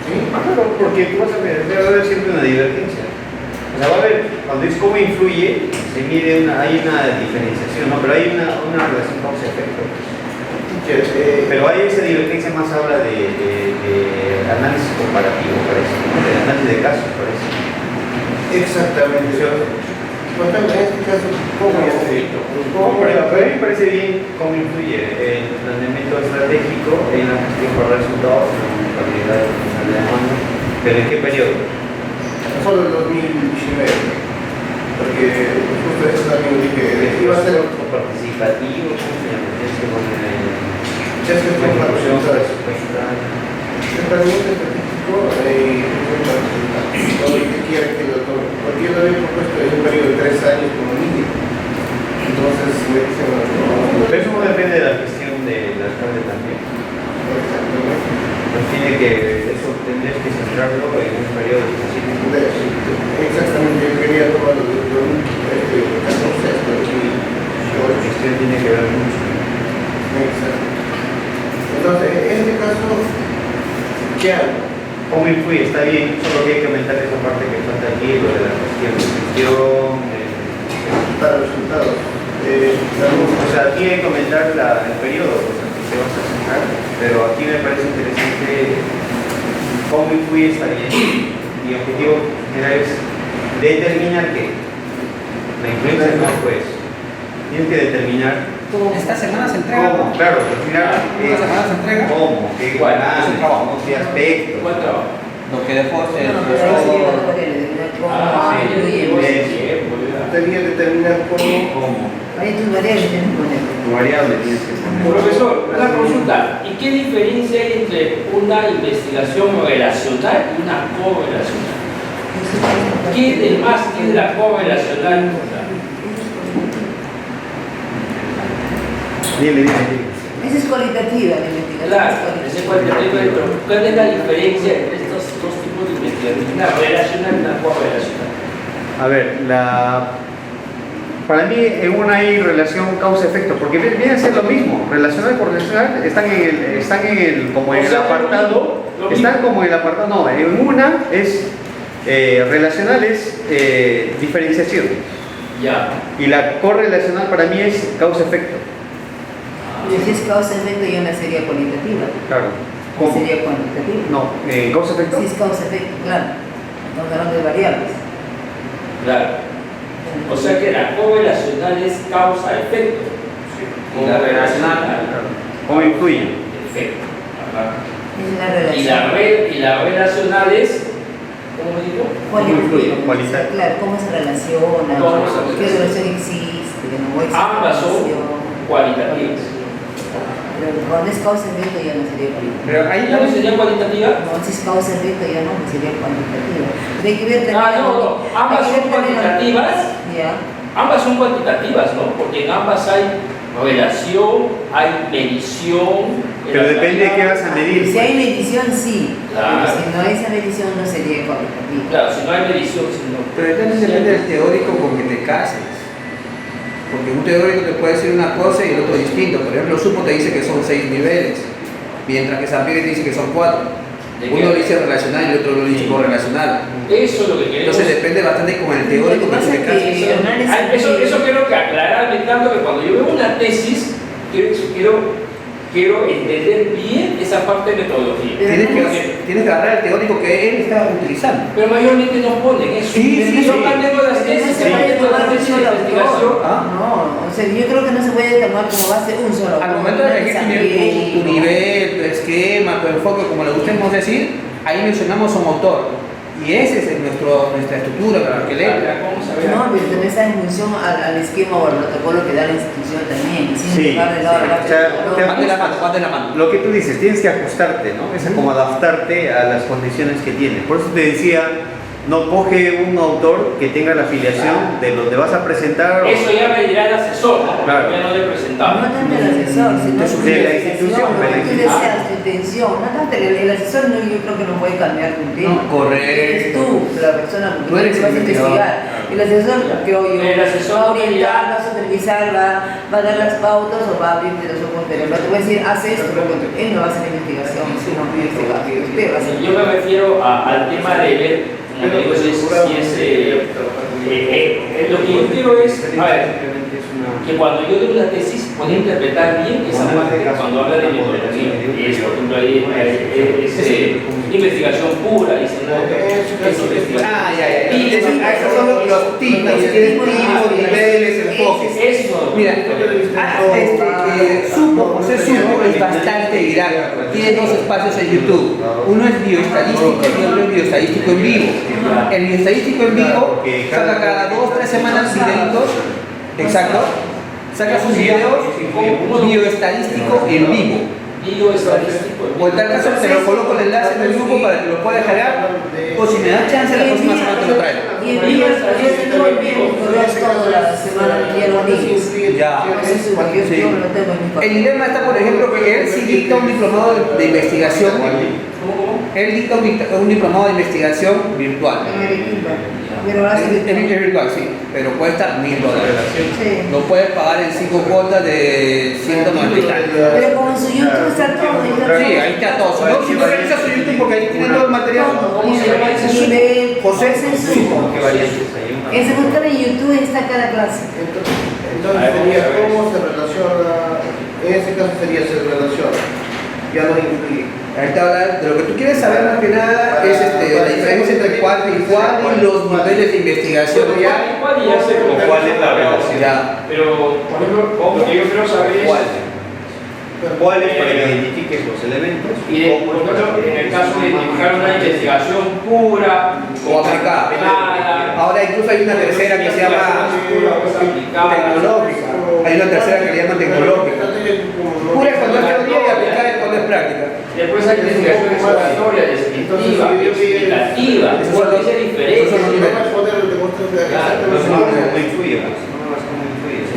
¿Sí? Claro, porque tú vas a ver, va a haber siempre una divergencia. O sea, va a haber, cuando es cómo influye, se mide hay una diferenciación, ¿no? Pero hay una relación causa-efecto. Pero hay esa divergencia más habla de análisis comparativo, parece, ¿no? De análisis de casos, parece. Exactamente. Por ejemplo, en este caso, ¿cómo ya se Pero a mí me parece bien cómo influye el planeamiento estratégico en la gestión por resultados, en la calidad de demanda. ¿Pero en qué periodo? solo el 2019, porque justo eso también dije, iba a ser participativo, ya se fue la presupuestal. el planeamiento estadístico todo el que quiera que lo tome, porque yo lo había propuesto en un periodo de 3 años como mínimo. Entonces me dicen, Pero eso no depende de la gestión del alcalde también. exactamente. Pues tiene que, eso tendrías que centrarlo en un periodo específico. Exactamente, yo quería tomarlo de 2014 hasta 2018. La gestión tiene que ver mucho. Exacto. Entonces, en este caso, ¿qué hago? ¿Cómo influye? Está bien, solo que hay que aumentar esa parte que falta aquí, lo de la gestión, Para los resultados. o sea, aquí hay que aumentar el periodo, o sea, que te vas a centrar, pero aquí me parece interesante cómo influye, está bien. Mi objetivo general es determinar qué. La influencia no pues. Tienes que determinar Esta semana se entrega. cómo, claro, determinar Esta semana se entrega. cómo, qué cómo, qué aspectos. ¿Cuál trabajo? Lo que dejó No, pero ahí se lleva todo el Ah, sí, Debía determinar cómo. Ahí tus variables tienes que poner. Tu variable tienes que poner. Profesor, una consulta. ¿Y qué diferencia hay entre una investigación relacional y una correlacional? ¿Qué es más que es la correlacional? Dile. Esa es cualitativa la investigación. Claro, ese cualitativa, pero ¿cuál es la diferencia entre estos dos tipos de investigación? Una relacional y una correlacional. A ver, para mí en una hay relación causa-efecto, porque viene a ser lo mismo. Relacional y correlacional están en el como en el apartado, están como en el apartado, no, en una es relacional es diferenciación. Ya. Y la correlacional para mí es causa-efecto. Y si es causa-efecto ya no sería cualitativa. Claro. ¿Cómo? Sería cuantitativa. No, causa-efecto. Si es causa-efecto, claro. Estamos hablando de variables. Claro. O sea que la correlacional es causa-efecto. Y la relacional, ¿Cómo influye? efecto. Ajá. Es una Y relación. la relacional es, ¿cómo digo? Cualitativa. Claro, cómo se relaciona, ¿Cómo se qué relaciona? relación existe, no existe. Ambas son cualitativas. Pero cuando es causa efecto ya no sería cualitativa. Pero ahí ¿Ya no sería cualitativa? No, si es causa efecto ya no sería cuantitativa. Pero hay que ver también. Ah, no, ambas son cuantitativas. Ya. Ambas son cuantitativas, ¿no? Porque en ambas hay relación, hay medición. Pero depende de qué vas a medir. Si hay medición, sí. Claro. Pero si no hay esa medición, no sería cualitativa. Claro, si no hay medición, si no. Pero también depende del teórico con que te cases. Porque un teórico te puede decir una cosa y el otro distinto. Por ejemplo, Supo te dice que son 6 niveles, mientras que Sapir te dice que son 4. ¿De qué? Uno dice relacional y el otro lo dice correlacional. Eso es lo que queremos. Entonces depende bastante con el teórico que tú te cases. Eso quiero que aclararme tanto que cuando yo veo una tesis, quiero entender bien esa parte de metodología. Tienes que agarrar el teórico que él está utilizando. Pero mayormente no ponen eso. Yo cambiando las tesis, cambiando las tesis de investigación. No, o sea, yo creo que no se puede tomar como base un solo. Al momento de elegir tu nivel, tu esquema, tu enfoque, como le gustemos decir, ahí mencionamos un autor. Y ese es nuestra estructura, lo que lee. No, pero también está en función al esquema o al protocolo que da la institución también. Sin Sí, dejar de lado la parte o sea, del Van de la mano. Lo que tú dices, tienes que ajustarte, ¿no? Es como adaptarte a las condiciones que tiene. Por eso te decía, no coge un autor que tenga la afiliación de donde vas a presentar. Eso ya me dirá el asesor, Claro. ya no le he presentado. No tanto el asesor, sino De la institución, lo de la que tú institución. deseas, tu intención. No tanto el asesor, no, yo creo que no puede cambiar tu tema. No, correcto. Eres tú, la persona, porque Tú eres vas a el investigar. El asesor, que hoy El asesor va a orientar, ya- va a supervisar, va a dar las pautas o va a abrirte los ojos, pero no te voy a decir, haz esto, porque él no va a hacer la investigación, sino en este caso, usted va a hacer. Yo me refiero al tema de ver, como digo, si es lo que yo quiero es, a ver, que cuando yo doy una tesis pueda interpretar bien esa parte cuando habla de metodología. Y es, por ejemplo, ahí es investigación pura, dice, no, es investigación. Ya. Y esos son los tipos, tienes tipos, niveles, enfoques. Eso. Mira, José Supo es bastante didáctico. Tiene 2 espacios en YouTube. Uno es bioestadístico y otro es bioestadístico en vivo. El bioestadístico en vivo saca cada 2-3 semanas videitos. Exacto. Saca sus videos bioestadístico en vivo. Bioestadístico. O en tal caso te lo coloco el enlace en el grupo para que lo puedas cargar. O si me da chance la próxima semana te lo traigo. Y envías, yo tengo el correo toda la semana, envía los links. Ya. Yo lo tengo en mi papel. El dilema está, por ejemplo, que él sí dicta un diplomado de investigación. Él dicta un diplomado de investigación virtual. Pero ahora sí. Es virtual, sí, pero cuesta $1000. Sí. No puedes pagar en 5 cuotas de 190 y tal. Pero como en su YouTube está todo. Sí, ahí está todo. Si no revisas su YouTube porque ahí tiene todo el material. ¿Cómo se llama ese Nivel, José Supo. ese buscar en YouTube está cada clase. Entonces sería cómo se relaciona, en ese caso sería se relaciona, ya no incluye. Ahí te habla de lo que tú quieres saber más que nada es la diferencia entre cuál y los niveles de investigación. ¿Cuál ya sé como cuál es la relación? Ya. Pero, por ejemplo, lo que yo quiero saber es ¿Cuál es para que identifiques los elementos? y por ejemplo, en el caso de identificar una investigación pura O aplicada. Ahora incluso hay una tercera que se llama tecnológica. Hay una tercera que le llaman tecnológica. Pura es cuando es teoría y aplicada es cuando es práctica. Después hay investigación exploratoria, descriptiva, explicativa. ¿Cuál es la diferencia?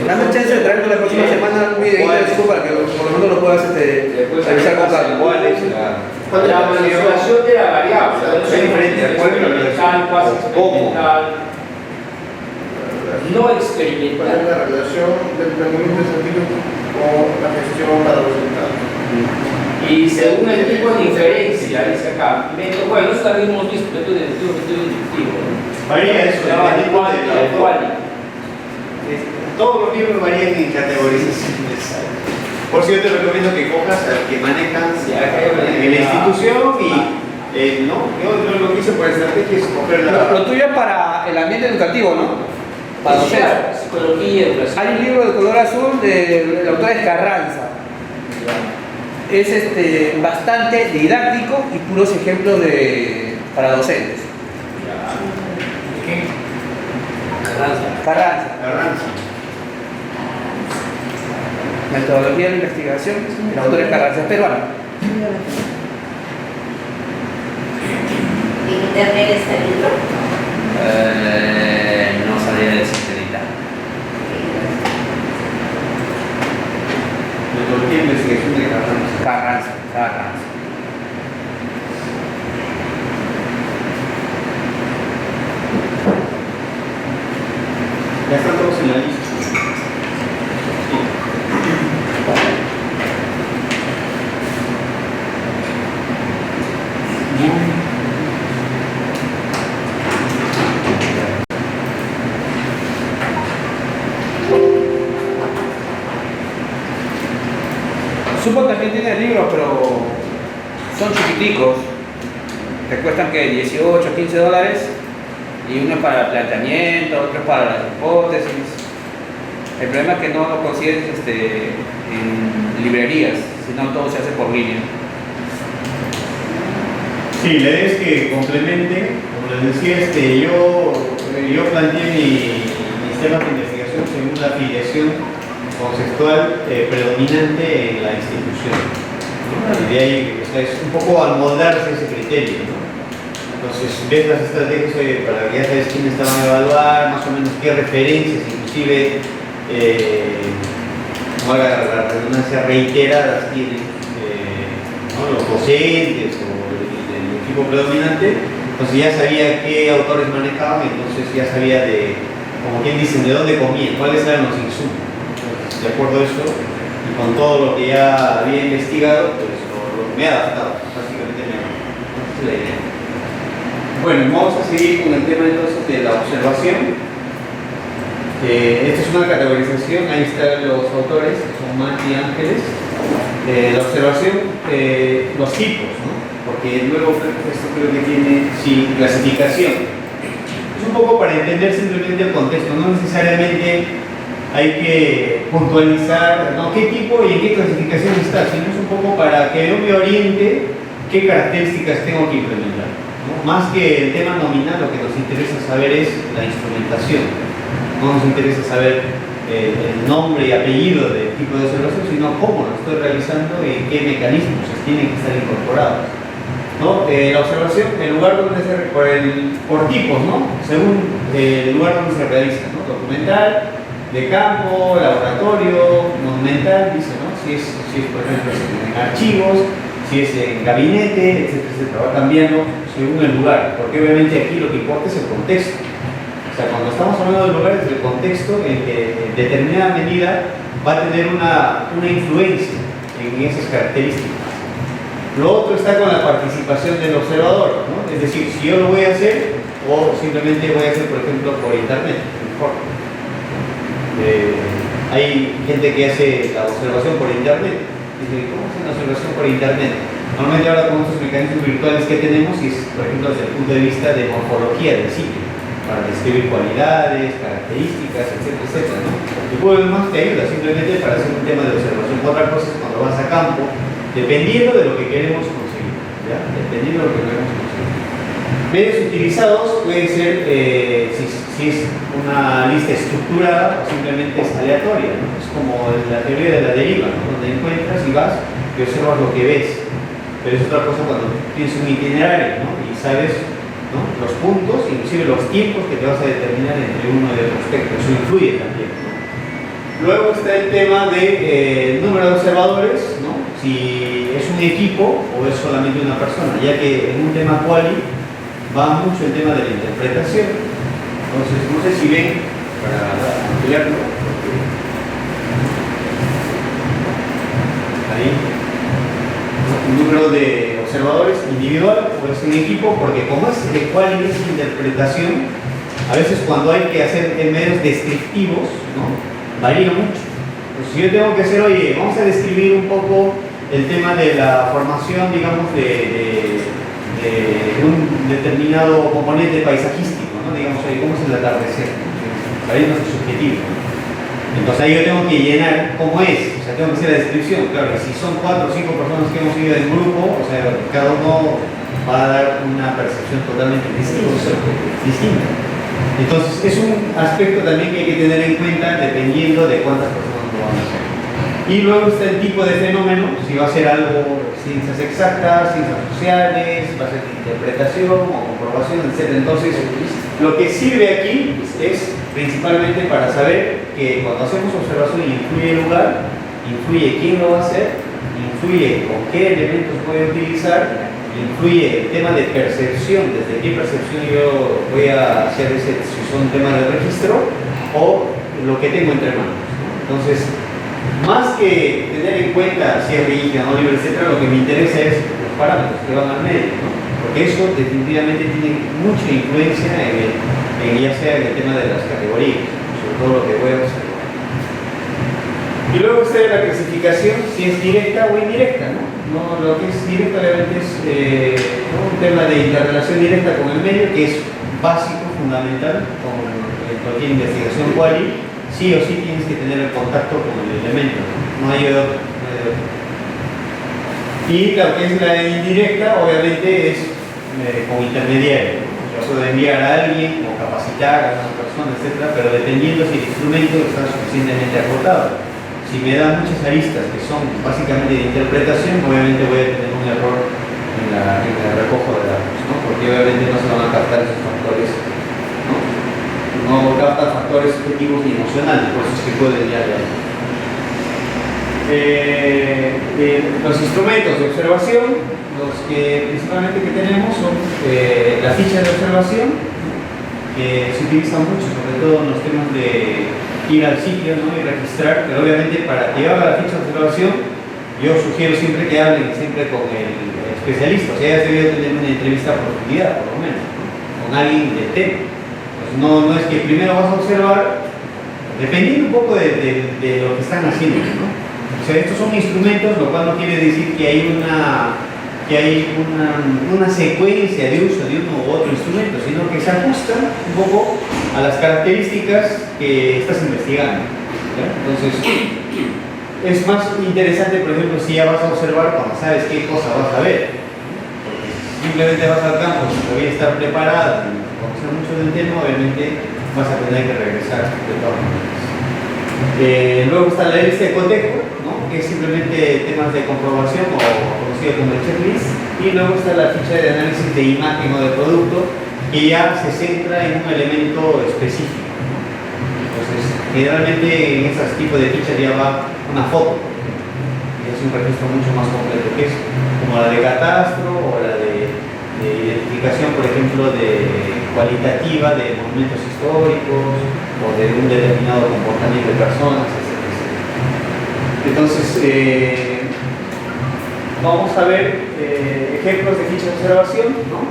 Dame chance de traerte la próxima semana un videito de eso para que por lo menos lo puedas revisar con calma. ¿Cuál es La manipulación de la variable. Es diferente, recuerda la relación. ¿Cómo? No ¿Cuál experimental. es la relación del movimiento científico con la gestión para los resultados? Y según el tipo de inferencia, dice acá, bueno, eso también hemos visto, método deductivo, método inductivo, ¿no? Varía eso, dependiendo del cual. Todos los libros varían en categorizaciones. Por si yo te recomiendo que cojas al que manejan en la institución y no, yo lo que hice por estrategia es coger Lo tuyo es para el ambiente educativo, ¿no? Para docencia. Psicología, educación. Hay un libro de color azul del autor es Carranza. es bastante didáctico y puros ejemplos para docentes. Carranza. Metodología de investigación, el autor es Carranza, es peruano. ¿En internet está el libro? No sabría decirte ahorita. Metodología de investigación de Carranza. Carranza. Ya están todos en la lista. Supo también tiene libros, pero son chiquiticos. Te cuestan que 18 a 15 dólares. Y uno es para el planteamiento, otro es para las hipótesis. El problema es que no lo consigues en librerías, sino todo se hace por línea. Sí, la idea es que complemente, como les decía, yo planteé mis temas de investigación según la afiliación conceptual predominante en la institución, ¿no? Y de ahí es un poco al moldarse ese criterio, ¿no? Entonces ves las estrategias para que ya sabes quiénes te van a evaluar, más o menos qué referencias, inclusive, la redundancia, reiteradas tienen ¿no? los docentes o el equipo predominante. Entonces ya sabía qué autores manejaban, entonces ya sabía como quien dice, de dónde comían, cuáles eran los insumos. Entonces, de acuerdo a eso, y con todo lo que ya había investigado, pues me he adaptado, básicamente esa es la idea. Bueno, vamos a seguir con el tema entonces de la observación. Esta es una categorización, ahí están los autores, que son Mann y Ángeles. La observación, los tipos, ¿no? Porque luego esto creo que tiene clasificación. Es un poco para entender simplemente el contexto, no necesariamente hay que puntualizar qué tipo y en qué clasificación está, sino es un poco para que yo me oriente qué características tengo que implementar, ¿no? Más que el tema nominal, lo que nos interesa saber es la instrumentación. No nos interesa saber el nombre y apellido del tipo de observación, sino cómo lo estoy realizando y qué mecanismos tienen que estar incorporados, ¿no? La observación, el lugar donde por tipos, ¿no? Según el lugar donde se realiza, ¿no? Documental, de campo, laboratorio, monumental, dice, ¿no? Si es por ejemplo en archivos, si es en gabinete, etcétera, va cambiando según el lugar, porque obviamente aquí lo que importa es el contexto. O sea, cuando estamos hablando de lugares, del contexto en que en determinada medida va a tener una influencia en esas características. Lo otro está con la participación del observador, ¿no? Es decir, si yo lo voy a hacer o simplemente voy a hacer, por ejemplo, por internet, mejor. Hay gente que hace la observación por internet. Dice, ¿cómo hace la observación por internet? Normalmente ahora con estos mecanismos virtuales que tenemos, y es, por ejemplo, desde el punto de vista de morfología del sitio, para describir cualidades, características, etcétera, etcétera, ¿no? Y por lo demás te ayuda simplemente para hacer un tema de observación. Otra cosa es cuando vas a campo, dependiendo de lo que queremos conseguir, ¿ya? Dependiendo de lo que queremos conseguir. Medios utilizados puede ser, si es una lista estructurada o simplemente es aleatoria, ¿no? Es como la teoría de la deriva, ¿no? Donde encuentras y vas y observas lo que ves. Pero es otra cosa cuando tienes un itinerario, ¿no? Y sabes, ¿no? Los puntos, inclusive los tiempos que te vas a determinar entre uno y otro aspecto. Eso influye también, ¿no? Luego está el tema de número de observadores, ¿no? Si es un equipo o es solamente una persona, ya que en un tema quali va mucho el tema de la interpretación. Entonces, no sé si ven, para ampliarlo, ahí, un número de observadores individual o es un equipo, porque como es de quali es interpretación, a veces cuando hay que hacer medios descriptivos, ¿no? Varía mucho. Pues si yo tengo que hacer, oye, vamos a describir un poco el tema de la formación, digamos, de un determinado componente paisajístico, ¿no? Digamos, oye, ¿cómo es el atardecer? Ahí no es subjetivo, ¿no? Entonces ahí yo tengo que llenar cómo es, o sea, tengo que hacer la descripción. Claro que si son 4 o 5 personas que hemos ido en grupo, o sea, cada uno va a dar una percepción totalmente distinta. Entonces es un aspecto también que hay que tener en cuenta dependiendo de cuántas personas lo van a hacer. Y luego está el tipo de fenómeno, si va a ser algo ciencias exactas, ciencias sociales, va a ser interpretación o comprobación, etc. Entonces, lo que sirve aquí es principalmente para saber que cuando hacemos observación influye el lugar, influye quién lo va a hacer, influye con qué elementos voy a utilizar, influye el tema de percepción, desde qué percepción yo voy a hacer si son temas de registro o lo que tengo entre manos. Entonces, más que tener en cuenta si es rígida, no libre, etc., lo que me interesa es los parámetros que van al medio, ¿no? Porque eso definitivamente tiene mucha influencia ya sea en el tema de las categorías, sobre todo lo que voy a observar. Y luego está la clasificación, si es directa o indirecta, ¿no? Lo que es directa obviamente es un tema de interrelación directa con el medio, que es básico, fundamental, con cualquier investigación quali. Sí o sí tienes que tener el contacto con el elemento, no hay de otro. Y lo que es la indirecta, obviamente, es con intermediario. Yo puedo enviar a alguien o capacitar a una persona, etc., pero dependiendo si el instrumento está suficientemente acotado. Si me dan muchas aristas que son básicamente de interpretación, obviamente voy a tener un error en el recojo de datos, ¿no? Porque obviamente no se van a captar esos factores. No capta factores subjetivos ni emocionales, por eso es que puedo enviar los instrumentos de observación, los que principalmente que tenemos son la ficha de observación, que se utiliza mucho, sobre todo en los temas de ir al sitio, ¿no? Y registrar, pero obviamente para que haga la ficha de observación, yo sugiero siempre que hablen siempre con el especialista, o sea, ya se debe tener una entrevista a profundidad, por lo menos, ¿no? Con alguien del tema. No es que primero vas a observar, dependiendo un poco de lo que están haciendo, ¿no? O sea, estos son instrumentos, lo cual no quiere decir que hay una secuencia de uso de uno u otro instrumento, sino que se ajustan un poco a las características que estás investigando, ¿ya? Entonces, es más interesante, por ejemplo, si ya vas a observar cuando sabes qué cosa vas a ver. Porque si simplemente vas al campo, voy a estar preparado, conocer mucho del tema, obviamente vas a tener que regresar de todas maneras. Luego está la lista de cotejo, ¿no? Que es simplemente temas de comprobación o conocido como el checklist, y luego está la ficha de análisis de imagen o de producto, que ya se centra en un elemento específico, ¿no? Entonces, generalmente en estos tipos de fichas ya va una foto, y es un registro mucho más completo que es como la de catastro o la de identificación, por ejemplo, cualitativa de monumentos históricos o de un determinado comportamiento de personas, etc. Entonces, vamos a ver ejemplos de fichas de observación, ¿no?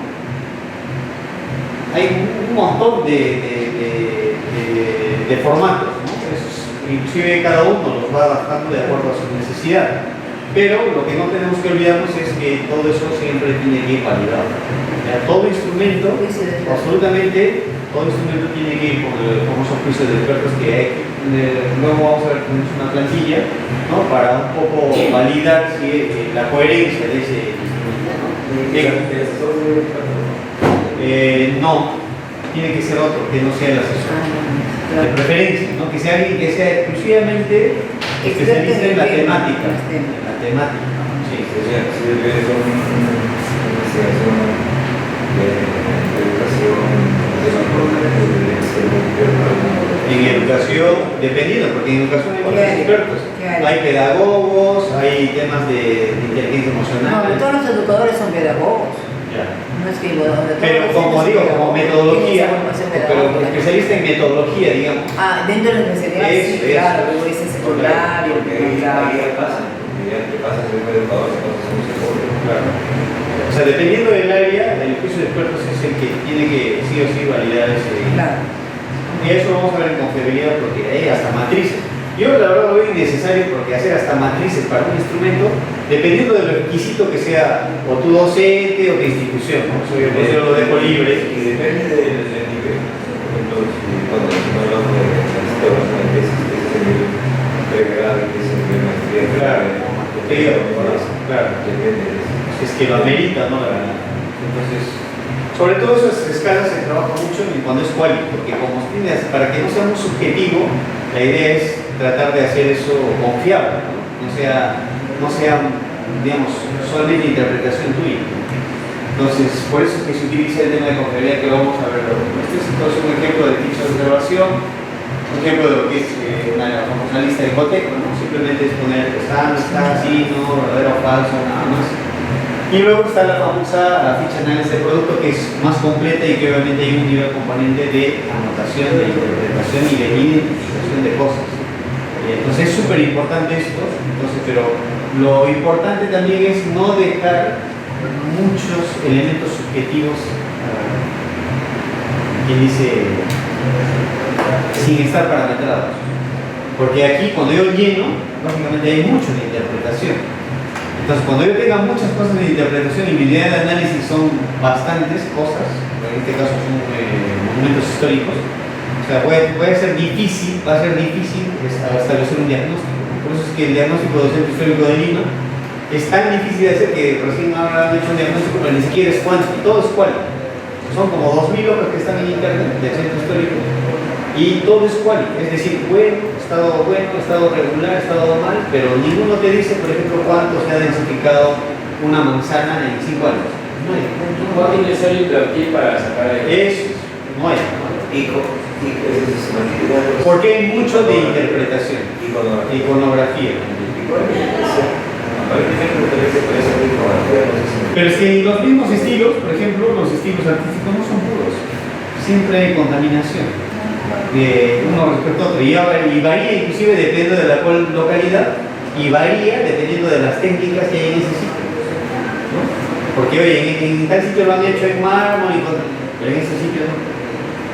Hay un montón de formatos, ¿no? Inclusive cada uno los va adaptando de acuerdo a su necesidad. Pero lo que no tenemos que olvidarnos es que todo eso siempre tiene que ir validado. Todo instrumento, absolutamente, todo instrumento tiene que ir con el famoso juicio de expertos que hay. Luego vamos a ver, tenemos una plantilla, ¿no? Para un poco validar la coherencia de ese instrumento, ¿no? No, tiene que ser otro, que no sea el asesor. De preferencia, ¿no? Que sea alguien que sea exclusivamente especialista en la temática. Sí, si debe ser una investigación de educación, en educación, dependiendo, porque en educación hay muchos expertos. Hay pedagogos, hay temas de inteligencia emocional. No, todos los educadores son pedagogos. Ya. No es que pero como digo, como metodología, pero especialista en metodología, digamos. Dentro de la especialidad, sí, claro, luego dice secundario, ¿qué pasa? ¿Qué pasa si un educador se pasa a un psicólogo? Claro. O sea, dependiendo del área, el juicio de expertos es el que tiene que sí o sí validar ese. Claro. Y eso lo vamos a ver en confiabilidad porque hay hasta matrices. Yo la verdad lo veo innecesario porque hacer hasta matrices para un instrumento, dependiendo del requisito que sea, o tu docente o tu institución, ¿no? Yo lo dejo libre. Y depende del nivel. Por ejemplo, cuando no hablamos de sistemas, ese es el nivel pregrave, que es el de maestría grave, ¿no? Claro. Depende de eso. Es que lo amerita, ¿no? Entonces, sobre todo esas escalas se trabaja mucho y cuando es quali, porque como tienes, para que no sea muy subjetivo, la idea es tratar de hacer eso confiable, ¿no? No sea, digamos, solamente interpretación tuya. Entonces, por eso es que se utiliza el tema de confiabilidad que vamos a ver luego. Este es entonces un ejemplo de ficha de observación, un ejemplo de lo que es la famosa lista de cotejo, ¿no? Simplemente es poner está, no está, sí, no, verdadero o falso, nada más. Y luego está la famosa ficha de análisis de producto, que es más completa y que obviamente hay un nivel componente de anotación, de interpretación y de identificación de cosas. Entonces es súper importante esto, entonces, pero lo importante también es no dejar muchos elementos subjetivos, quien dice, sin estar parametrados. Porque aquí, cuando yo lleno, lógicamente hay mucho de interpretación. Entonces, cuando yo tenga muchas cosas de interpretación y mi idea de análisis son bastantes cosas, en este caso son monumentos históricos, o sea, va a ser difícil establecer un diagnóstico. Por eso es que el diagnóstico del Centro Histórico de Lima es tan difícil de hacer que recién ahora han hecho un diagnóstico, pero ni siquiera es cuántico, todo es cuál. Son como 2000 hojas que están en internet del Centro Histórico y todo es cuál, es decir, estado regular, estado mal, pero ninguno te dice, por ejemplo, cuánto se ha densificado una manzana en 5 años. No hay. No es necesario invertir para sacar Eso, no hay. Y porque hay mucho de interpretación, iconografía. Pero es que los mismos estilos, por ejemplo, los estilos artísticos no son puros, siempre hay contaminación de uno respecto a otro y varía inclusive dependiendo de la cual localidad y varía dependiendo de las técnicas que hay en ese sitio, ¿no? Porque oye, en tal sitio lo han hecho en mármol, pero en ese sitio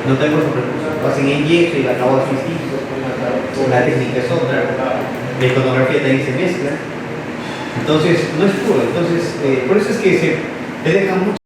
no tengo esos recursos, lo hacen en yeso y el acabado es distinto, la técnica es otra, la iconografía también se mezcla. Entonces, no es puro. Entonces, por eso es que te dejan mucho.